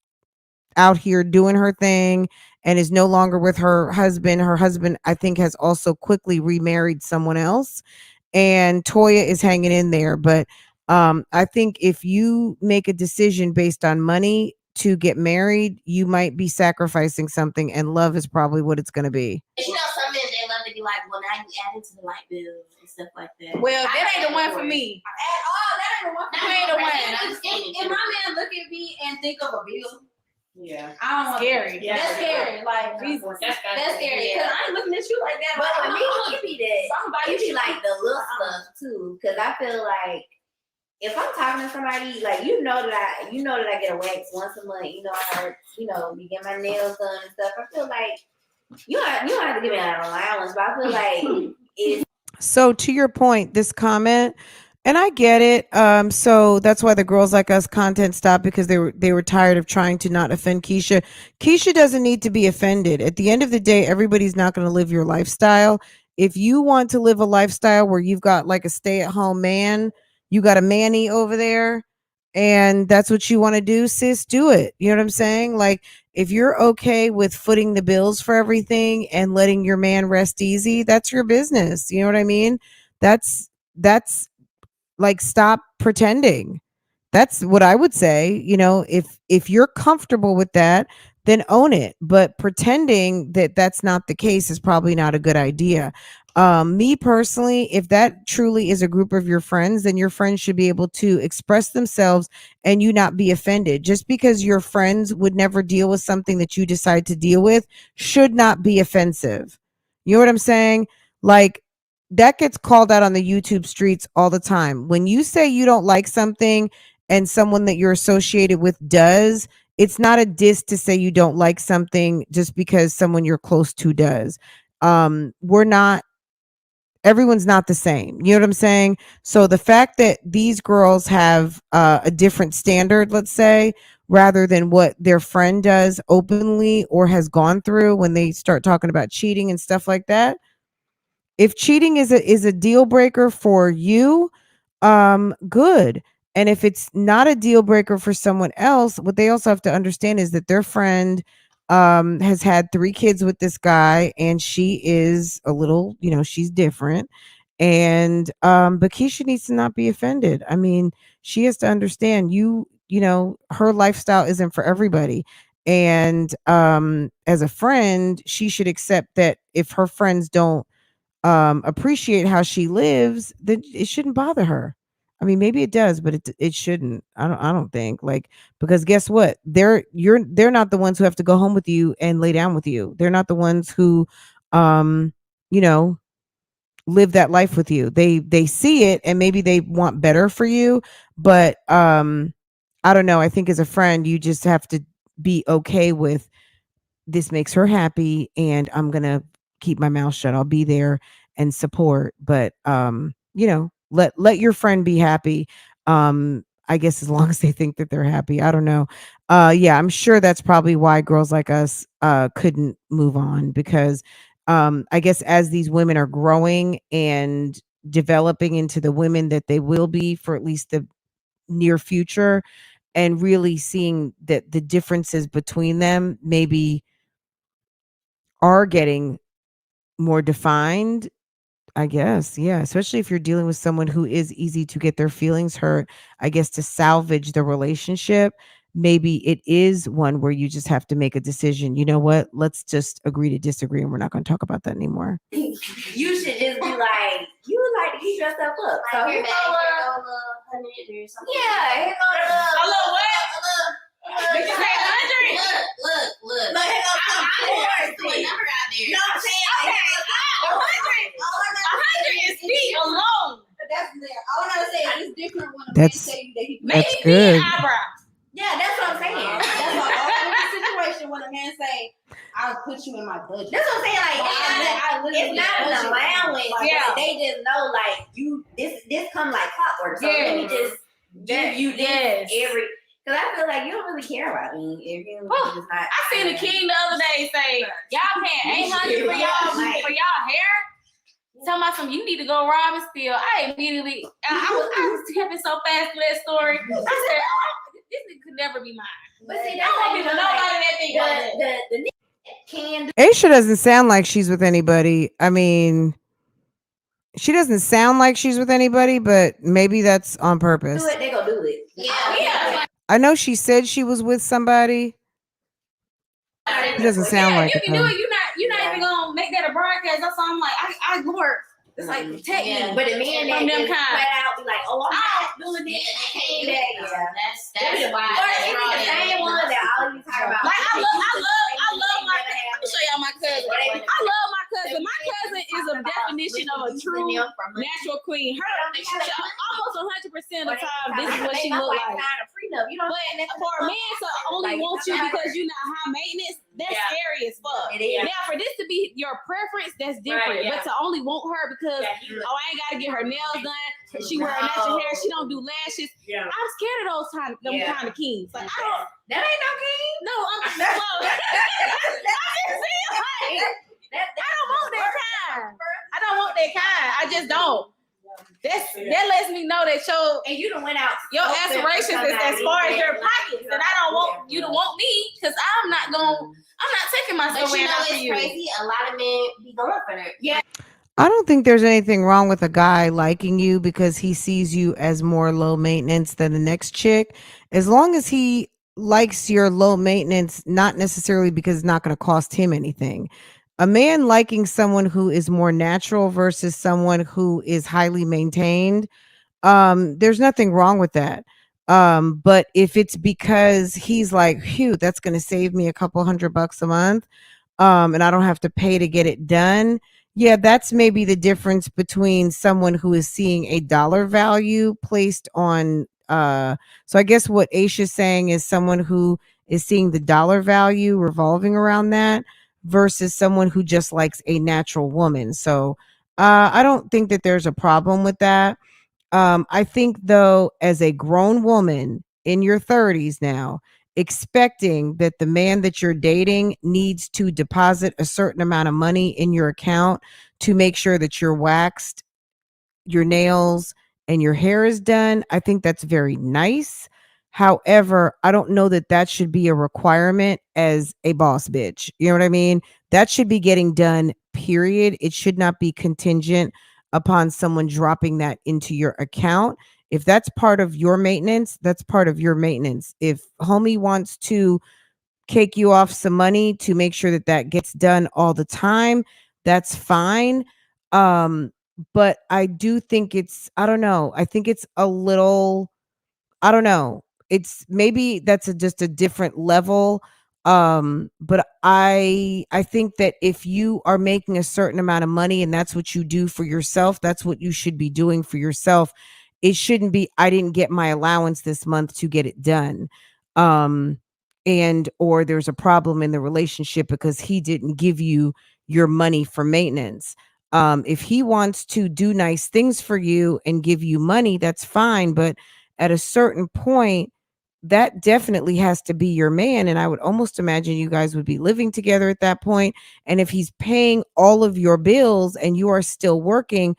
out here doing her thing and is no longer with her husband. Her husband, I think, has also quickly remarried someone else, and Toya is hanging in there. But I think if you make a decision based on money to get married, you might be sacrificing something, and love is probably what it's going to be. Some men, they love to be like, well, now you add it to the light bills and stuff like that. Well, that ain't the one for me. At all, that ain't the one. That ain't the one. If my man look at me and think of a bill, I don't want Scary. Yeah, that's scary. Like Jesus, that's scary. Because I ain't looking at you like that. But for me, it be that. It be like the little stuff too. Because I feel like if I'm talking to somebody, like that I get a wax once a month. I be getting my nails done and stuff. I feel like you don't have to give me an allowance, but I feel like it's. So to your point, this comment. And I get it. So that's why the Girls Like Us content stopped, because they were tired of trying to not offend Keisha. Keisha doesn't need to be offended. At the end of the day, everybody's not going to live your lifestyle. If you want to live a lifestyle where you've got like a stay-at-home man, you got a manny over there, and that's what you want to do, sis, do it. You know what I'm saying? Like, if you're okay with footing the bills for everything and letting your man rest easy, that's your business. You know what I mean? That's like, stop pretending. That's what I would say. If you're comfortable with that, then own it. But pretending that that's not the case is probably not a good idea. Me personally, if that truly is a group of your friends, then your friends should be able to express themselves and you not be offended. Just because your friends would never deal with something that you decide to deal with should not be offensive. You know what I'm saying? Like, that gets called out on the YouTube streets all the time. When you say you don't like something and someone that you're associated with does, it's not a diss to say you don't like something just because someone you're close to does. Everyone's not the same. You know what I'm saying? So the fact that these girls have a different standard, let's say, rather than what their friend does openly or has gone through when they start talking about cheating and stuff like that. If cheating is a deal breaker for you, good. And if it's not a deal breaker for someone else, what they also have to understand is that their friend has had 3 kids with this guy, and she is a little, she's different. And but Keisha needs to not be offended. I mean, she has to understand her lifestyle isn't for everybody. And as a friend, she should accept that if her friends don't appreciate how she lives, then it shouldn't bother her. I mean, maybe it does, but it shouldn't. I don't think, like, because guess what? They're not the ones who have to go home with you and lay down with you. They're not the ones who you know, live that life with you. They see it and maybe they want better for you, but I don't know. I think as a friend, you just have to be okay with, this makes her happy and I'm going to keep my mouth shut. I'll be there and support, but let your friend be happy. I guess as long as they think that they're happy. I don't know. Yeah, I'm sure that's probably why girls like us couldn't move on, because I guess as these women are growing and developing into the women that they will be for at least the near future, and really seeing that the differences between them maybe are getting more defined, I guess. Yeah, especially if you're dealing with someone who is easy to get their feelings hurt. I guess to salvage the relationship, maybe it is one where you just have to make a decision. You know what? Let's just agree to disagree, and we're not going to talk about that anymore. You should just be like, you like to keep yourself up. So here go yeah, here go A little what? Did you say 100? Look, here go a number out there. You know what I'm saying? Okay, 100 is feet alone. That's there. All I gotta say is it's different when a man That's- tell you that he That's Maybe good. an eyebrow. Yeah, that's what I'm saying. That's a whole situation when a man say, "I'll put you in my budget." That's what I'm saying. Like, it's not an allowance. Yeah. They just know, like, this come like clockwork. So let me just give you this every. Because I feel like you don't really care about me if you just not. I seen the king the other day say, y'all paying $800 for y'all hair. Talking about some, you need to go rob and steal. I immediately, I was tapping so fast through that story. I said, oh, this nigga could never be mine. But see, I don't want to be nobody that think the nigga can do Asha doesn't sound like she's with anybody. I mean, she doesn't sound like she's with anybody, but maybe that's on purpose. it. They gonna do it. Yeah. I know she said she was with somebody. It doesn't sound like you it, can do though. it. You're not even gonna make that a broadcast. That's why I'm like, I work. It's like protect me. But the men that From them just kind. flat out be like, oh, I'm not doing this. That's why. Or it's the same one that all you talk about. Like I love my. Let me show y'all my cousin. I love my cousin. My cousin is a definition of a true natural queen. Her almost 100% of the time, this is what she look like. But for a man to only want you because you're not high maintenance, that's scary as fuck. It is. Now, for this to be your preference, that's different. But to only want her because I ain't gotta get her nails done. She wear natural hair. She don't do lashes. I'm scared of those kind of kings. Like I don't. That ain't no king. No, I'm well, I don't want that kind. I don't want that kind. I just don't. That lets me know that And you done went out. your aspirations is as far as your pockets, and I don't want you to want me because I'm not taking myself But you around know for it's you. crazy. A lot of men be going for that. Yeah. I don't think there's anything wrong with a guy liking you because he sees you as more low maintenance than the next chick. As long as he likes your low maintenance, not necessarily because it's not going to cost him anything. A man liking someone who is more natural versus someone who is highly maintained, there's nothing wrong with that. But if it's because he's like, phew, that's going to save me a couple $100 a month, and I don't have to pay to get it done. Yeah, that's maybe the difference between someone who is seeing a dollar value placed on so I guess what Asha's saying is someone who is seeing the dollar value revolving around that versus someone who just likes a natural woman. So I don't think that there's a problem with that. I think though, as a grown woman in your 30s now, expecting that the man that you're dating needs to deposit a certain amount of money in your account to make sure that you're waxed, your nails, and your hair is done, I think that's very nice. However, I don't know that that should be a requirement as a boss bitch. You know what I mean? That should be getting done, period. It should not be contingent upon someone dropping that into your account. If that's part of your maintenance, that's part of your maintenance. If homie wants to cake you off some money to make sure that that gets done all the time, that's fine. But I do think it's, I don't know, I think it's a little, I don't know, it's maybe that's just a different level. But I think that if you are making a certain amount of money and that's what you do for yourself, that's what you should be doing for yourself. It shouldn't be, I didn't get my allowance this month to get it done. um and or there's a problem in the relationship because he didn't give you your money for maintenance. If he wants to do nice things for you and give you money, that's fine, but at a certain point, that definitely has to be your man. And I would almost imagine you guys would be living together at that point. And if he's paying all of your bills and you are still working,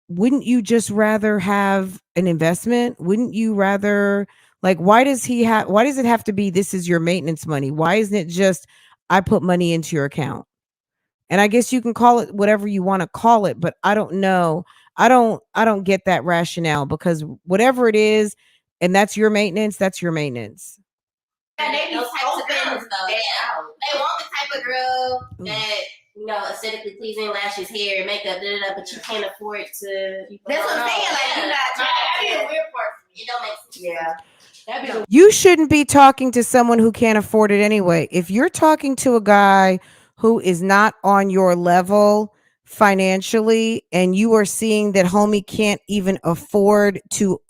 wouldn't you just rather have an investment? Wouldn't you rather, like, why does it have to be this is your maintenance money? Why isn't it just I put money into your account? And I guess you can call it whatever you want to call it, but I don't know. I don't get that rationale because whatever it is, and that's your maintenance, that's your maintenance. Yeah, they those types of girls though. Yeah, they want the type of girl that aesthetically pleasing, lashes, hair, makeup, but you can't afford to. That's what I'm saying. Like you're not trying to. Weird part for me. It don't make sense. Yeah. You shouldn't be talking to someone who can't afford it anyway. If you're talking to a guy who is not on your level financially and you are seeing that homie can't even afford to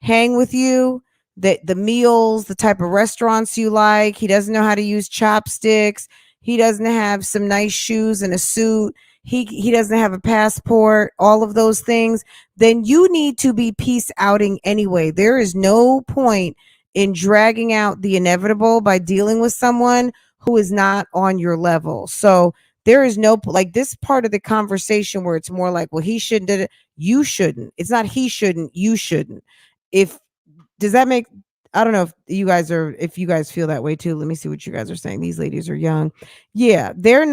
hang with you, that the meals, the type of restaurants you like, he doesn't know how to use chopsticks, he doesn't have some nice shoes and a suit, he doesn't have a passport, all of those things, then you need to be peace outing anyway. There is no point in dragging out the inevitable by dealing with someone who is not on your level. So there is no, like, this part of the conversation where it's more like, well, he shouldn't do it. You shouldn't. It's not he shouldn't, you shouldn't. Does that make, I don't know if you guys feel that way too. Let me see what you guys are saying. These ladies are young. Yeah, they're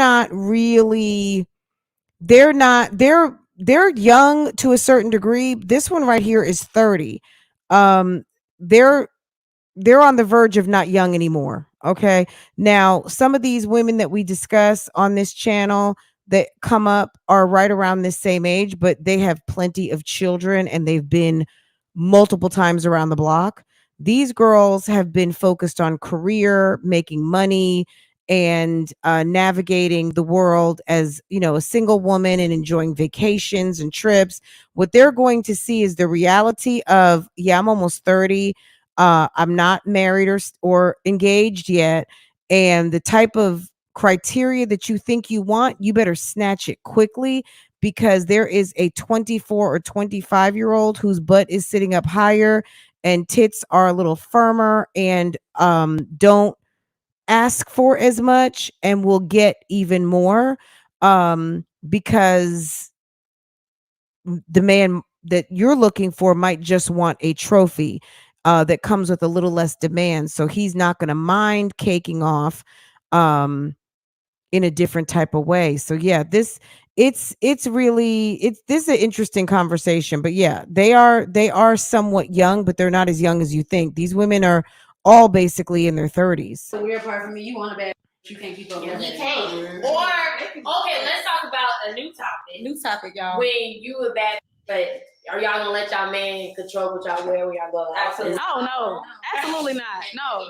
young to a certain degree. This one right here is 30. They're on the verge of not young anymore. Okay. Now, some of these women that we discuss on this channel that come up are right around this same age, but they have plenty of children and they've been multiple times around the block. These girls have been focused on career, making money, and navigating the world as, a single woman and enjoying vacations and trips. What they're going to see is the reality of, yeah, I'm almost 30. I'm not married or engaged yet. And the type of criteria that you think you want, you better snatch it quickly, because there is a 24 or 25-year-old whose butt is sitting up higher and tits are a little firmer and don't ask for as much and will get even more, because the man that you're looking for might just want a trophy that comes with a little less demand. So he's not going to mind caking off in a different type of way. So yeah, this is an interesting conversation. But yeah, they are somewhat young, but they're not as young as you think. These women are all basically in their 30s. The weird part for me, you want a bad, you can't keep up with You that. can't. Or okay, let's talk about a new topic. New topic, y'all. When you a bad, but are y'all gonna let y'all man control what y'all wear when y'all go out? Absolutely. Oh no, absolutely not. No.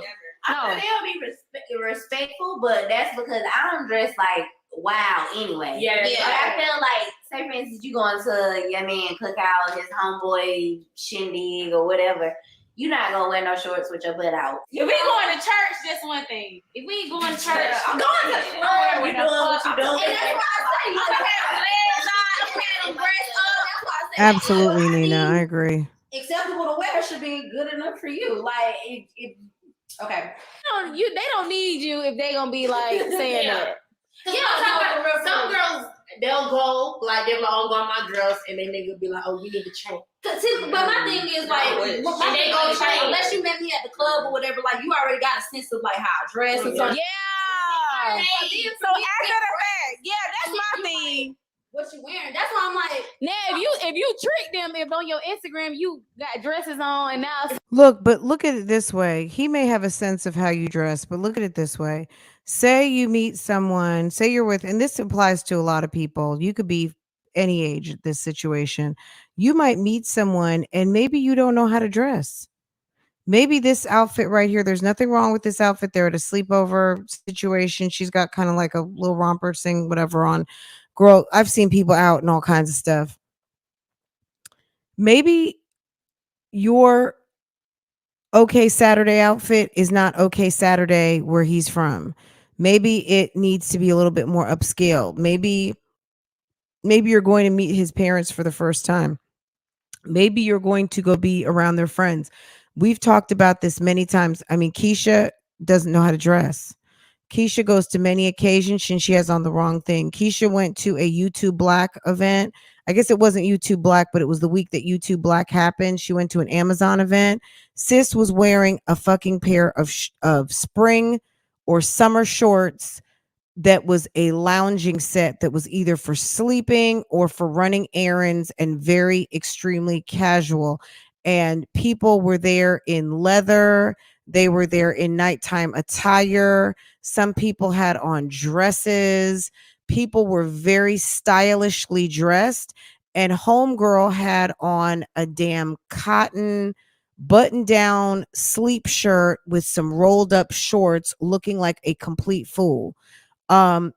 I feel they'll be respectful, but that's because I'm dressed like wow anyway. Yeah. Like, I feel like, say for instance, you going to your man cookout, his homeboy shindig or whatever, you're not gonna wear no shorts with your butt out. If we going to church, that's one thing. If we ain't going to church, I'm going to the club. You doing what you doing? And that's why I say you gotta have legs out, you gotta have breasts up. That's why I say Absolutely, I Nina. mean, I agree. acceptable to wear should be good enough for you. Like okay. They don't need you if they gonna be like saying that. Some girls they'll go like they're like, oh, go on my dress, and then they will be like, oh, you need to change. But my thing is like, and they go change. unless you met me at the club or whatever, like you already got a sense of like how I dress and stuff. Yeah. So after the fact, yeah, that's my thing. What you wearing? That's why I'm like, now if you trick them, if on your Instagram you got dresses on and now Look at it this way. He may have a sense of how you dress, but look at it this way. Say you meet someone, say you're with, and this applies to a lot of people. You could be any age at this situation. You might meet someone and maybe you don't know how to dress. Maybe this outfit right here, there's nothing wrong with this outfit. They're at a sleepover situation. She's got kind of like a little romper thing, whatever on. Girl, I've seen people out and all kinds of stuff. Maybe your okay Saturday outfit is not okay Saturday where he's from. Maybe it needs to be a little bit more upscale. Maybe you're going to meet his parents for the first time. Maybe you're going to go be around their friends. We've talked about this many times. I mean, Keisha doesn't know how to dress. Keisha goes to many occasions and she has on the wrong thing. Keisha went to a YouTube Black event. I guess it wasn't YouTube Black, but it was the week that YouTube Black happened. She went to an Amazon event. Sis was wearing a fucking pair of spring or summer shorts that was a lounging set that was either for sleeping or for running errands and very extremely casual. And people were there in leather. They were there in nighttime attire. Some people had on dresses. People were very stylishly dressed. And homegirl had on a damn cotton button-down sleep shirt with some rolled up shorts, looking like a complete fool.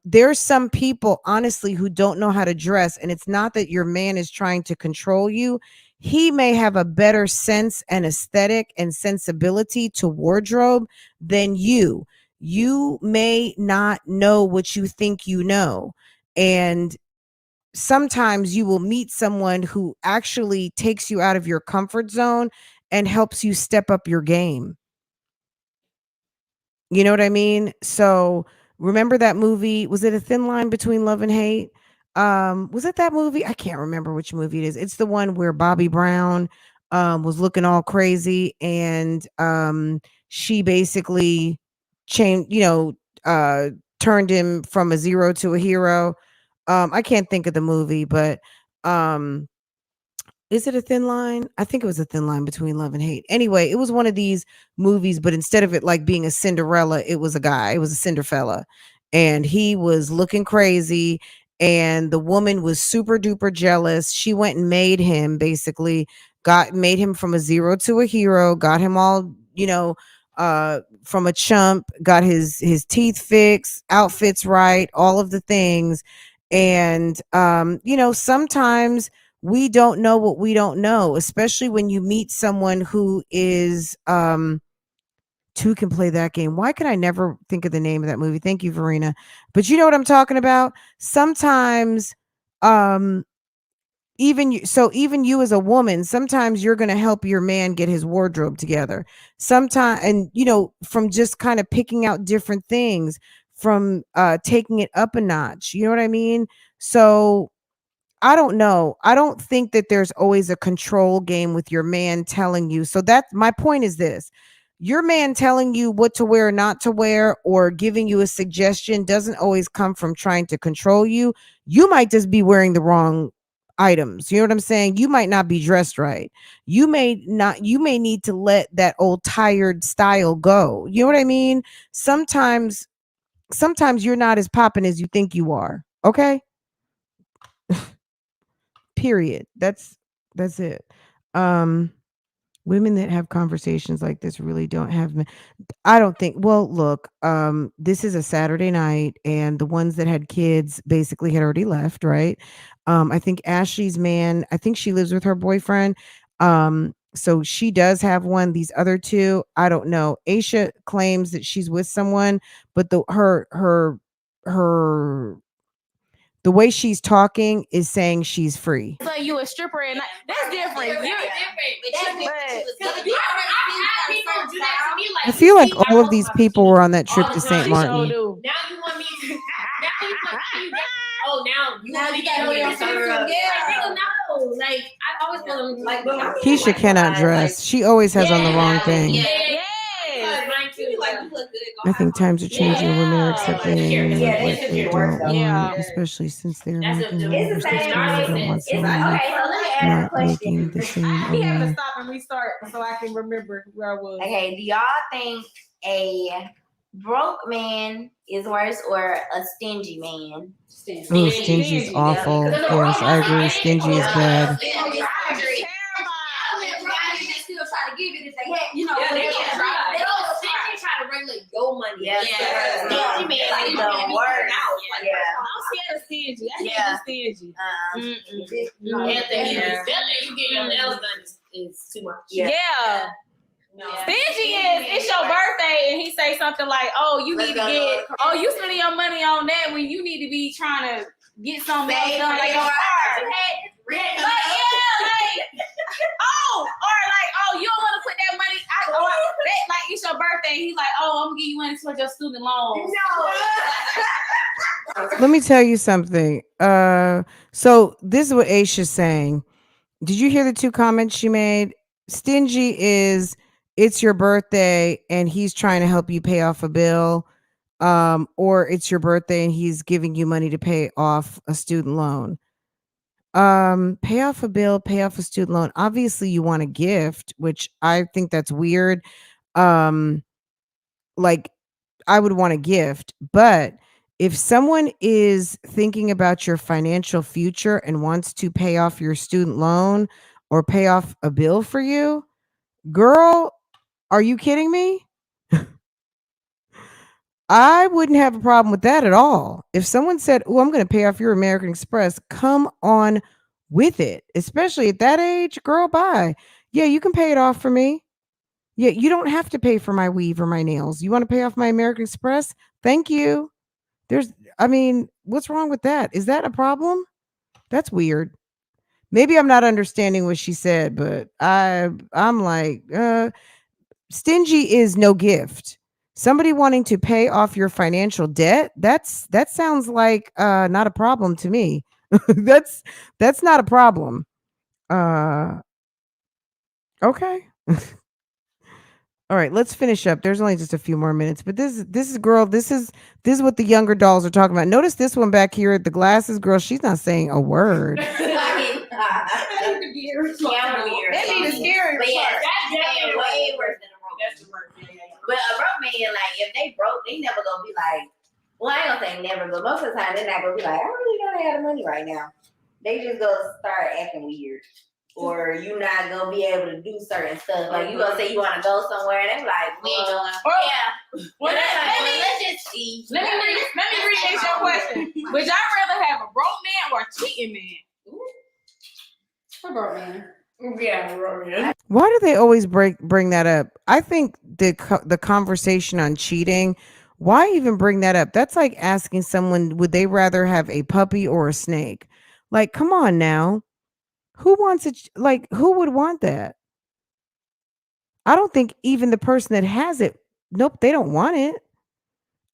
There's some people, honestly, who don't know how to dress. And it's not that your man is trying to control you. He may have a better sense and aesthetic and sensibility to wardrobe than you. You may not know what you think you know. And sometimes you will meet someone who actually takes you out of your comfort zone and helps you step up your game. You know what I mean? So remember that movie? Was it A Thin Line Between Love and Hate? Was it that movie? I can't remember which movie it is. It's the one where Bobby Brown was looking all crazy and she basically changed, turned him from a zero to a hero. I can't think of the movie, but is it A Thin Line? I think it was A Thin Line Between Love and Hate. Anyway, it was one of these movies, but instead of it like being a Cinderella, it was a guy. It was a Cinderfella. And he was looking crazy. And the woman was super duper jealous. She went and made him basically, made him from a zero to a hero, got him all, from a chump, got his teeth fixed, outfits right, all of the things. And, sometimes we don't know what we don't know, especially when you meet someone who is, two can play that game. Why can I never think of the name of that movie? Thank you, Verena. But you know what I'm talking about? Sometimes, even you as a woman, sometimes you're going to help your man get his wardrobe together. Sometimes, and from just kind of picking out different things, from taking it up a notch. You know what I mean? So I don't know. I don't think that there's always a control game with your man telling you. So that's my point is this. Your man telling you what to wear or not to wear or giving you a suggestion doesn't always come from trying to control you. You might just be wearing the wrong items. You know what I'm saying? You might not be dressed right. You may need to let that old tired style go. You know what I mean? Sometimes you're not as popping as you think you are. Okay? Period. That's it. Women that have conversations like this really don't have I don't think, well, look, this is a Saturday night and the ones that had kids basically had already left, right? I think Ashley's man, I think she lives with her boyfriend. So she does have one. These other two, I don't know. Asha claims that she's with someone, but the way she's talking is saying she's free. So you a stripper and that's different. You're I feel like all of these people were on that trip to St. Martin. Now you want me to. Oh, now you want to get me on server. Yeah, no. Like I always feel like Keisha cannot dress. She always has on the wrong thing. Yeah. I think times are changing when they're accepting what they don't want, especially since they're making the system don't want someone not making the same We have to amount. stop and restart so I can remember where I was. Okay, do y'all think a broke man is worse or a stingy man? Oh, stingy is awful. Yes, I agree. Stingy is bad. You know, they try to regulate your money. Yeah. Stingy man, Like the the word word. out. Yeah. I'm scared of stingy. I hate stingy. Anthony, you get your nails done is too much. Yeah. Stingy is it's your birthday and he say something like, "Oh, you need to get, oh, you spending your money on that when you need to be trying to get something else done like your car." Like, oh, or like, oh, you don't want to put that money. Like it's your birthday. He's like, oh, I'm gonna give you money towards your student loans. Let me tell you something. So this is what Asha's saying. Did you hear the two comments she made? Stingy is it's your birthday and he's trying to help you pay off a bill. Or it's your birthday and he's giving you money to pay off a student loan. Pay off a bill, pay off a student loan. Obviously you want a gift, which I think that's weird. Like I would want a gift, but if someone is thinking about your financial future and wants to pay off your student loan or pay off a bill for you, girl, are you kidding me? I wouldn't have a problem with that at all. If someone said, "Oh, I'm going to pay off your American Express," come on with it. Especially at that age, girl, bye. Yeah, you can pay it off for me. Yeah, you don't have to pay for my weave or my nails. You want to pay off my American Express? Thank you. What's wrong with that? Is that a problem? That's weird. Maybe I'm not understanding what she said, but I'm like, stingy is no gift. Somebody wanting to pay off your financial debt, that sounds like not a problem to me. That's not a problem. Okay. All right, let's finish up. There's only just a few more minutes, but this is what the younger dolls are talking about. Notice this one back here at the glasses girl. She's not saying a word. That be the scary part. That's way worse than a broke. That's the worst. But a broke man, like if they broke, they never gonna be like, well, I don't say never, but most of the time they're not gonna be like, I really don't have the money right now. They just gonna start acting weird. Or you not gonna be able to do certain stuff. Like you gonna say you wanna go somewhere and they're like, well, Well, let's just see. Let me rephrase your question. Would y'all rather have a broke man or a cheating man? A broke man. Yeah, right. Why do they always bring that up? I think the conversation on cheating, why even bring that up? That's like asking someone, would they rather have a puppy or a snake? Like, come on now. Who wants it? Like, who would want that? I don't think even the person that has it, nope, they don't want it.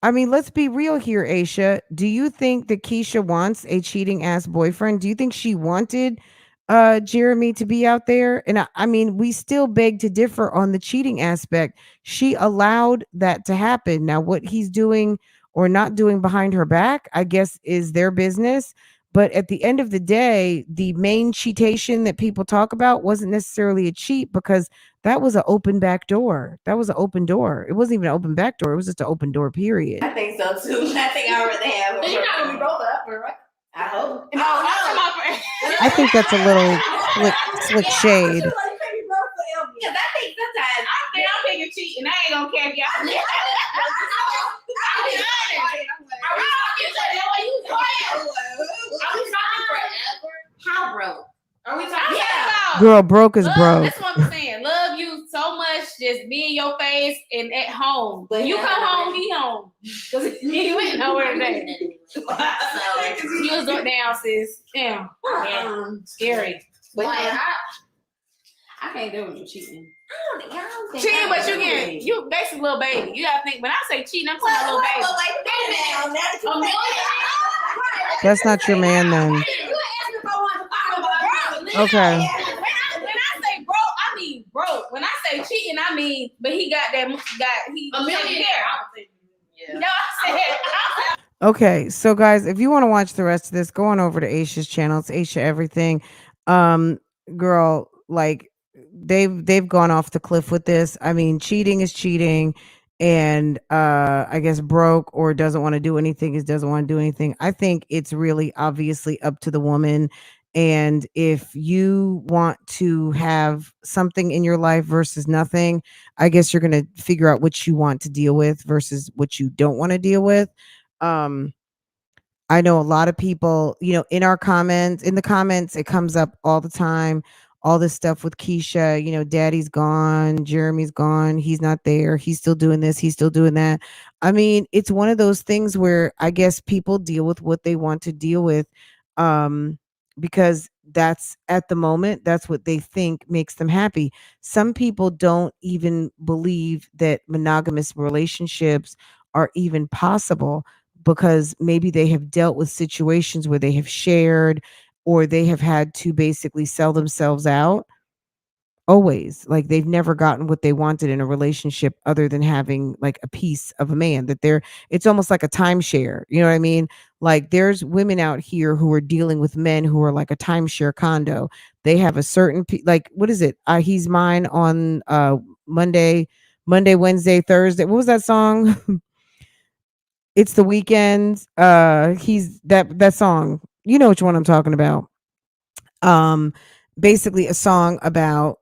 I mean, let's be real here, Asha. Do you think that Keisha wants a cheating ass boyfriend? Do you think she wanted Jeremy to be out there? And I mean, we still beg to differ on the cheating aspect. She allowed that to happen. Now, what he's doing or not doing behind her back, I guess, is their business. But at the end of the day, the main cheatation that people talk about wasn't necessarily a cheat because that was an open back door. That was an open door. It wasn't even an open back door. It was just an open door, period. I think so too. I think I would have. You're not gonna be broke up, right? I hope. I think that's a little slick shade. Because I think sometimes I'm thinking cheating. I ain't gonna care if y'all. Are we talking forever? How broke? Are we talking about? Girl, broke is broke. That's what I'm saying. just me in your face and at home. But you come home, he home. Because he went nowhere today. So he was up down, sis. Damn. Scary. But like, I can't do it with cheating. Cheating, but you basically little baby. You gotta think when I say cheating, I'm talking little baby. That's not your man then. Okay. When I say broke, I mean broke. When I say cheating, I mean, but he got that. He $1 million. No, I said. Okay, so guys, if you want to watch the rest of this, go on over to Asha's channel. It's Asha Everything. Girl, like they've gone off the cliff with this. I mean, cheating is cheating, and I guess broke or doesn't want to do anything is doesn't want to do anything. I think it's really obviously up to the woman. And if you want to have something in your life versus nothing, I guess you're going to figure out what you want to deal with versus what you don't want to deal with. I know a lot of people, in the comments, it comes up all the time. All this stuff with Keisha, daddy's gone, Jeremy's gone, he's not there, he's still doing this, he's still doing that. I mean, it's one of those things where I guess people deal with what they want to deal with, because that's at the moment, that's what they think makes them happy. Some people don't even believe that monogamous relationships are even possible because maybe they have dealt with situations where they have shared or they have had to basically sell themselves out always. Like they've never gotten what they wanted in a relationship other than having like a piece of a man it's almost like a timeshare. You know what I mean? Like there's women out here who are dealing with men who are like a timeshare condo. They have a certain, like, what is it? He's mine on Monday, Wednesday, Thursday. What was that song? It's the weekend. He's that song. You know which one I'm talking about. Basically a song about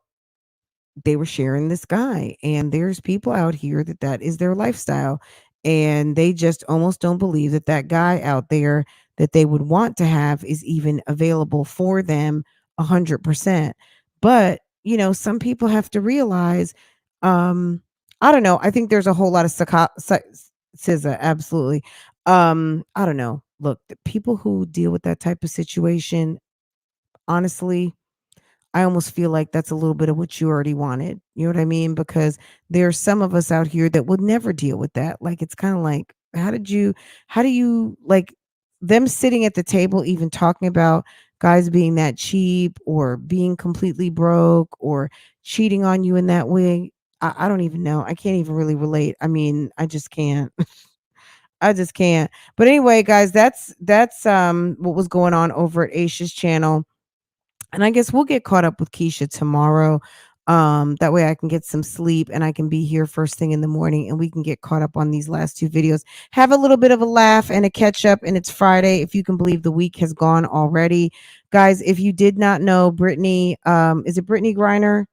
they were sharing this guy, and there's people out here that is their lifestyle, and they just almost don't believe that guy out there that they would want to have is even available for them 100%. But some people have to realize, I don't know. I think there's a whole lot of SZA, absolutely. I don't know. Look, the people who deal with that type of situation, honestly, I almost feel like that's a little bit of what you already wanted. You know what I mean? Because there's some of us out here that would never deal with that. Like it's kind of like, how do you like them sitting at the table even talking about guys being that cheap or being completely broke or cheating on you in that way? I don't even know. I can't even really relate. I mean, I just can't. I just can't. But anyway, guys, that's what was going on over at Asha's channel. And I guess we'll get caught up with Keisha tomorrow. That way I can get some sleep and I can be here first thing in the morning and we can get caught up on these last two videos. Have a little bit of a laugh and a catch up, and it's Friday. If you can believe the week has gone already. Guys, if you did not know, Brittany, is it Brittany Griner?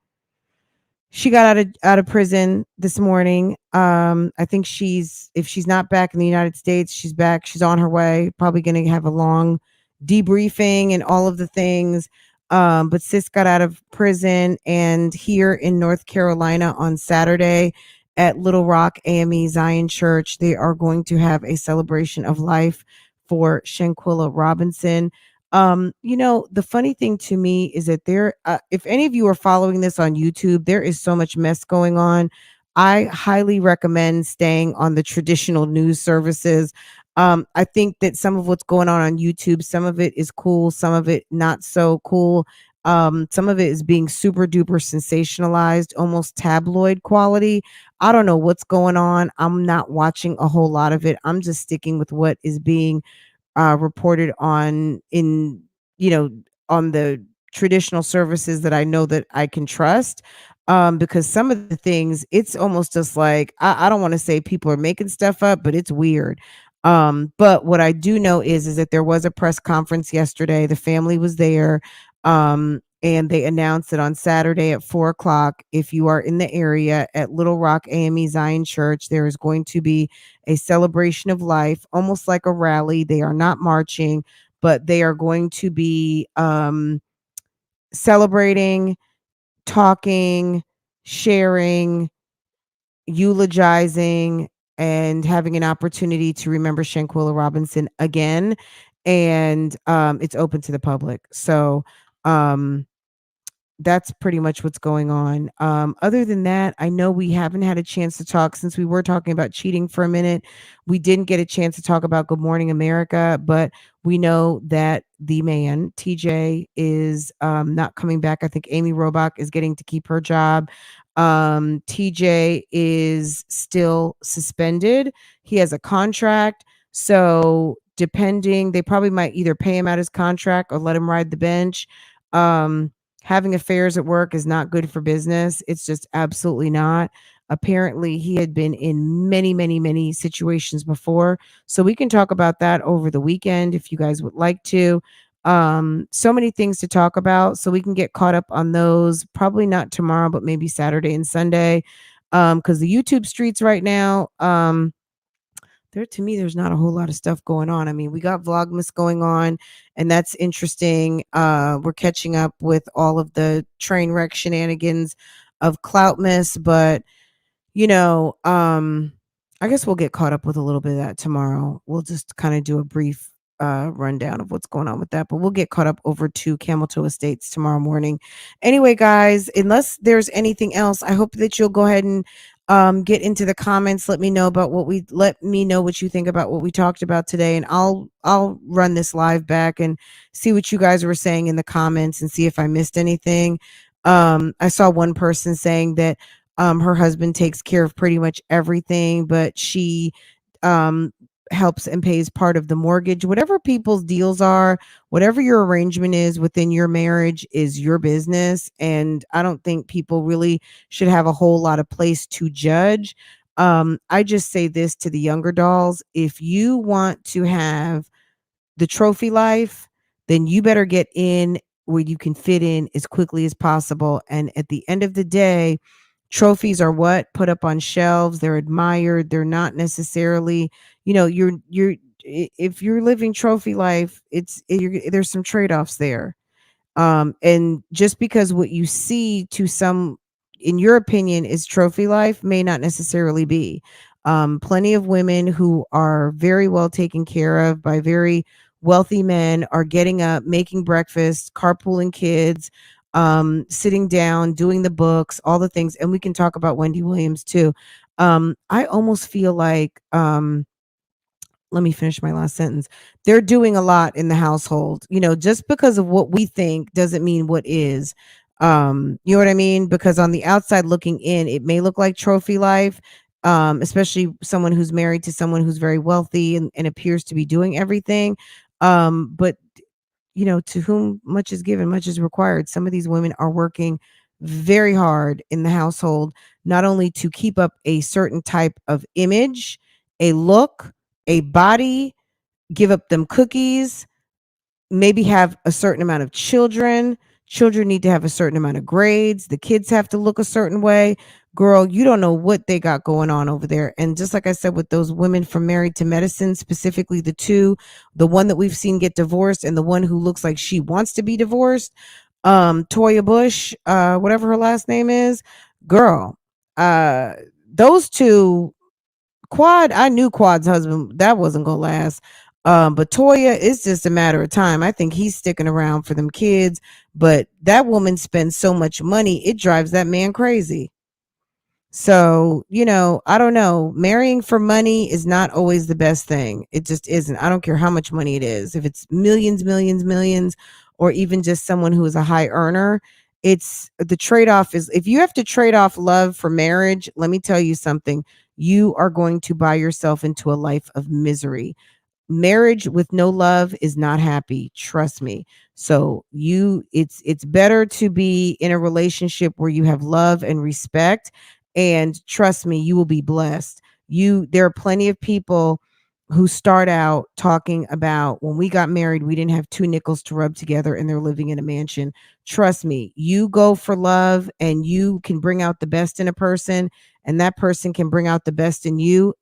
She got out of prison this morning. I think if she's not back in the United States, she's back. She's on her way. Probably going to have a long debriefing and all of the things. But sis got out of prison, and here in North Carolina on Saturday at Little Rock AME Zion Church, they are going to have a celebration of life for Shanquilla Robinson. The funny thing to me is that if any of you are following this on YouTube, there is so much mess going on. I highly recommend staying on the traditional news services. I think that some of what's going on YouTube, some of it is cool, some of it not so cool. Some of it is being super duper sensationalized, almost tabloid quality. I don't know what's going on. I'm not watching a whole lot of it. I'm just sticking with what is being reported on on the traditional services that I know that I can trust. Because some of the things, it's almost just like, I don't want to say people are making stuff up, but it's weird. But what I do know is that there was a press conference yesterday. The family was there. And they announced that on Saturday at 4:00, if you are in the area at Little Rock AME Zion Church, there is going to be a celebration of life, almost like a rally. They are not marching, but they are going to be celebrating, talking, sharing, eulogizing, and having an opportunity to remember Shanquilla Robinson again. And it's open to the public. So that's pretty much what's going on. Other than that, I know we haven't had a chance to talk since we were talking about cheating for a minute. We didn't get a chance to talk about Good Morning America, but we know that the man, TJ, is not coming back. I think Amy Robach is getting to keep her job. TJ is still suspended. He has a contract. So depending, they probably might either pay him out his contract or let him ride the bench. Having affairs at work is not good for business. It's just absolutely not. Apparently, he had been in many, many, many situations before. So we can talk about that over the weekend if you guys would like to. So many things to talk about. So we can get caught up on those. Probably not tomorrow, but maybe Saturday and Sunday. Because the YouTube streets right now, to me, there's not a whole lot of stuff going on. I mean, we got Vlogmas going on, and that's interesting. We're catching up with all of the train wreck shenanigans of Cloutmas, but I guess we'll get caught up with a little bit of that tomorrow. We'll just kind of do a brief rundown of what's going on with that, but we'll get caught up over to Camel Toe Estates tomorrow morning. Anyway, guys, unless there's anything else, I hope that you'll go ahead and get into the comments. Let me know what you think about what we talked about today, and I'll run this live back and see what you guys were saying in the comments and see if I missed anything. I saw one person saying that her husband takes care of pretty much everything, but she helps and pays part of the mortgage. Whatever people's deals are, whatever your arrangement is within your marriage is your business. And I don't think people really should have a whole lot of place to judge. I just say this to the younger dolls. If you want to have the trophy life, then you better get in where you can fit in as quickly as possible. And at the end of the day, trophies are what put up on shelves. They're admired. They're not necessarily, if you're living trophy life, there's some trade-offs there. And just because what you see to some, in your opinion, is trophy life may not necessarily be. Plenty of women who are very well taken care of by very wealthy men are getting up, making breakfast, carpooling kids, sitting down, doing the books, all the things. And we can talk about Wendy Williams too. I almost feel like, let me finish my last sentence. They're doing a lot in the household. Just because of what we think doesn't mean what is. You know what I mean? Because on the outside looking in, it may look like trophy life, especially someone who's married to someone who's very wealthy and appears to be doing everything. But to whom much is given, much is required. Some of these women are working very hard in the household, not only to keep up a certain type of image, a look, a body, give up them cookies, maybe have a certain amount of children. Children need to have a certain amount of grades. The kids have to look a certain way. Girl, you don't know what they got going on over there. And just like I said, with those women from Married to Medicine, specifically the one that we've seen get divorced and the one who looks like she wants to be divorced, Toya Bush, whatever her last name is, girl, those two, Quad, I knew Quad's husband, that wasn't gonna last. But Toya, it's just a matter of time. I think he's sticking around for them kids, but that woman spends so much money, it drives that man crazy. So, I don't know. Marrying for money is not always the best thing. It just isn't. I don't care how much money it is. If it's millions, millions, millions, or even just someone who is a high earner, it's the trade-off is, if you have to trade off love for marriage, let me tell you something. You are going to buy yourself into a life of misery. Marriage with no love is not happy, trust me. So it's better to be in a relationship where you have love and respect, and trust me, you will be blessed. There are plenty of people who start out talking about, when we got married, we didn't have 2 nickels to rub together and they're living in a mansion. Trust me, you go for love and you can bring out the best in a person, and that person can bring out the best in you.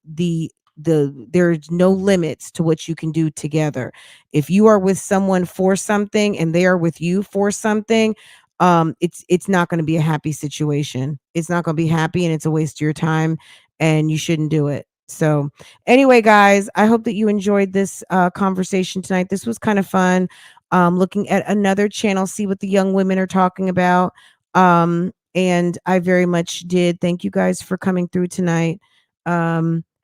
There's no limits to what you can do together. If you are with someone for something and they are with you for something, it's not going to be a happy situation. It's not going to be happy, and it's a waste of your time, and you shouldn't do it. So anyway, guys, I hope that you enjoyed this conversation tonight. This was kind of fun. Looking at another channel, see what the young women are talking about. And I very much did. Thank you guys for coming through tonight.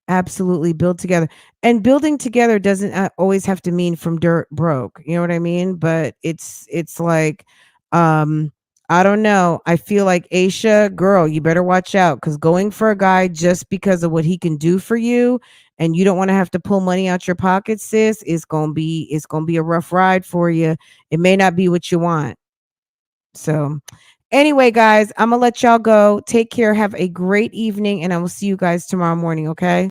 Absolutely build together. And building together doesn't always have to mean from dirt broke. You know what I mean? But it's like, I don't know. I feel like Asha, girl, you better watch out, because going for a guy just because of what he can do for you, and you don't want to have to pull money out your pocket, sis, it's gonna be a rough ride for you. It may not be what you want. So anyway, guys, I'm gonna let y'all go. Take care. Have a great evening, and I will see you guys tomorrow morning. Okay.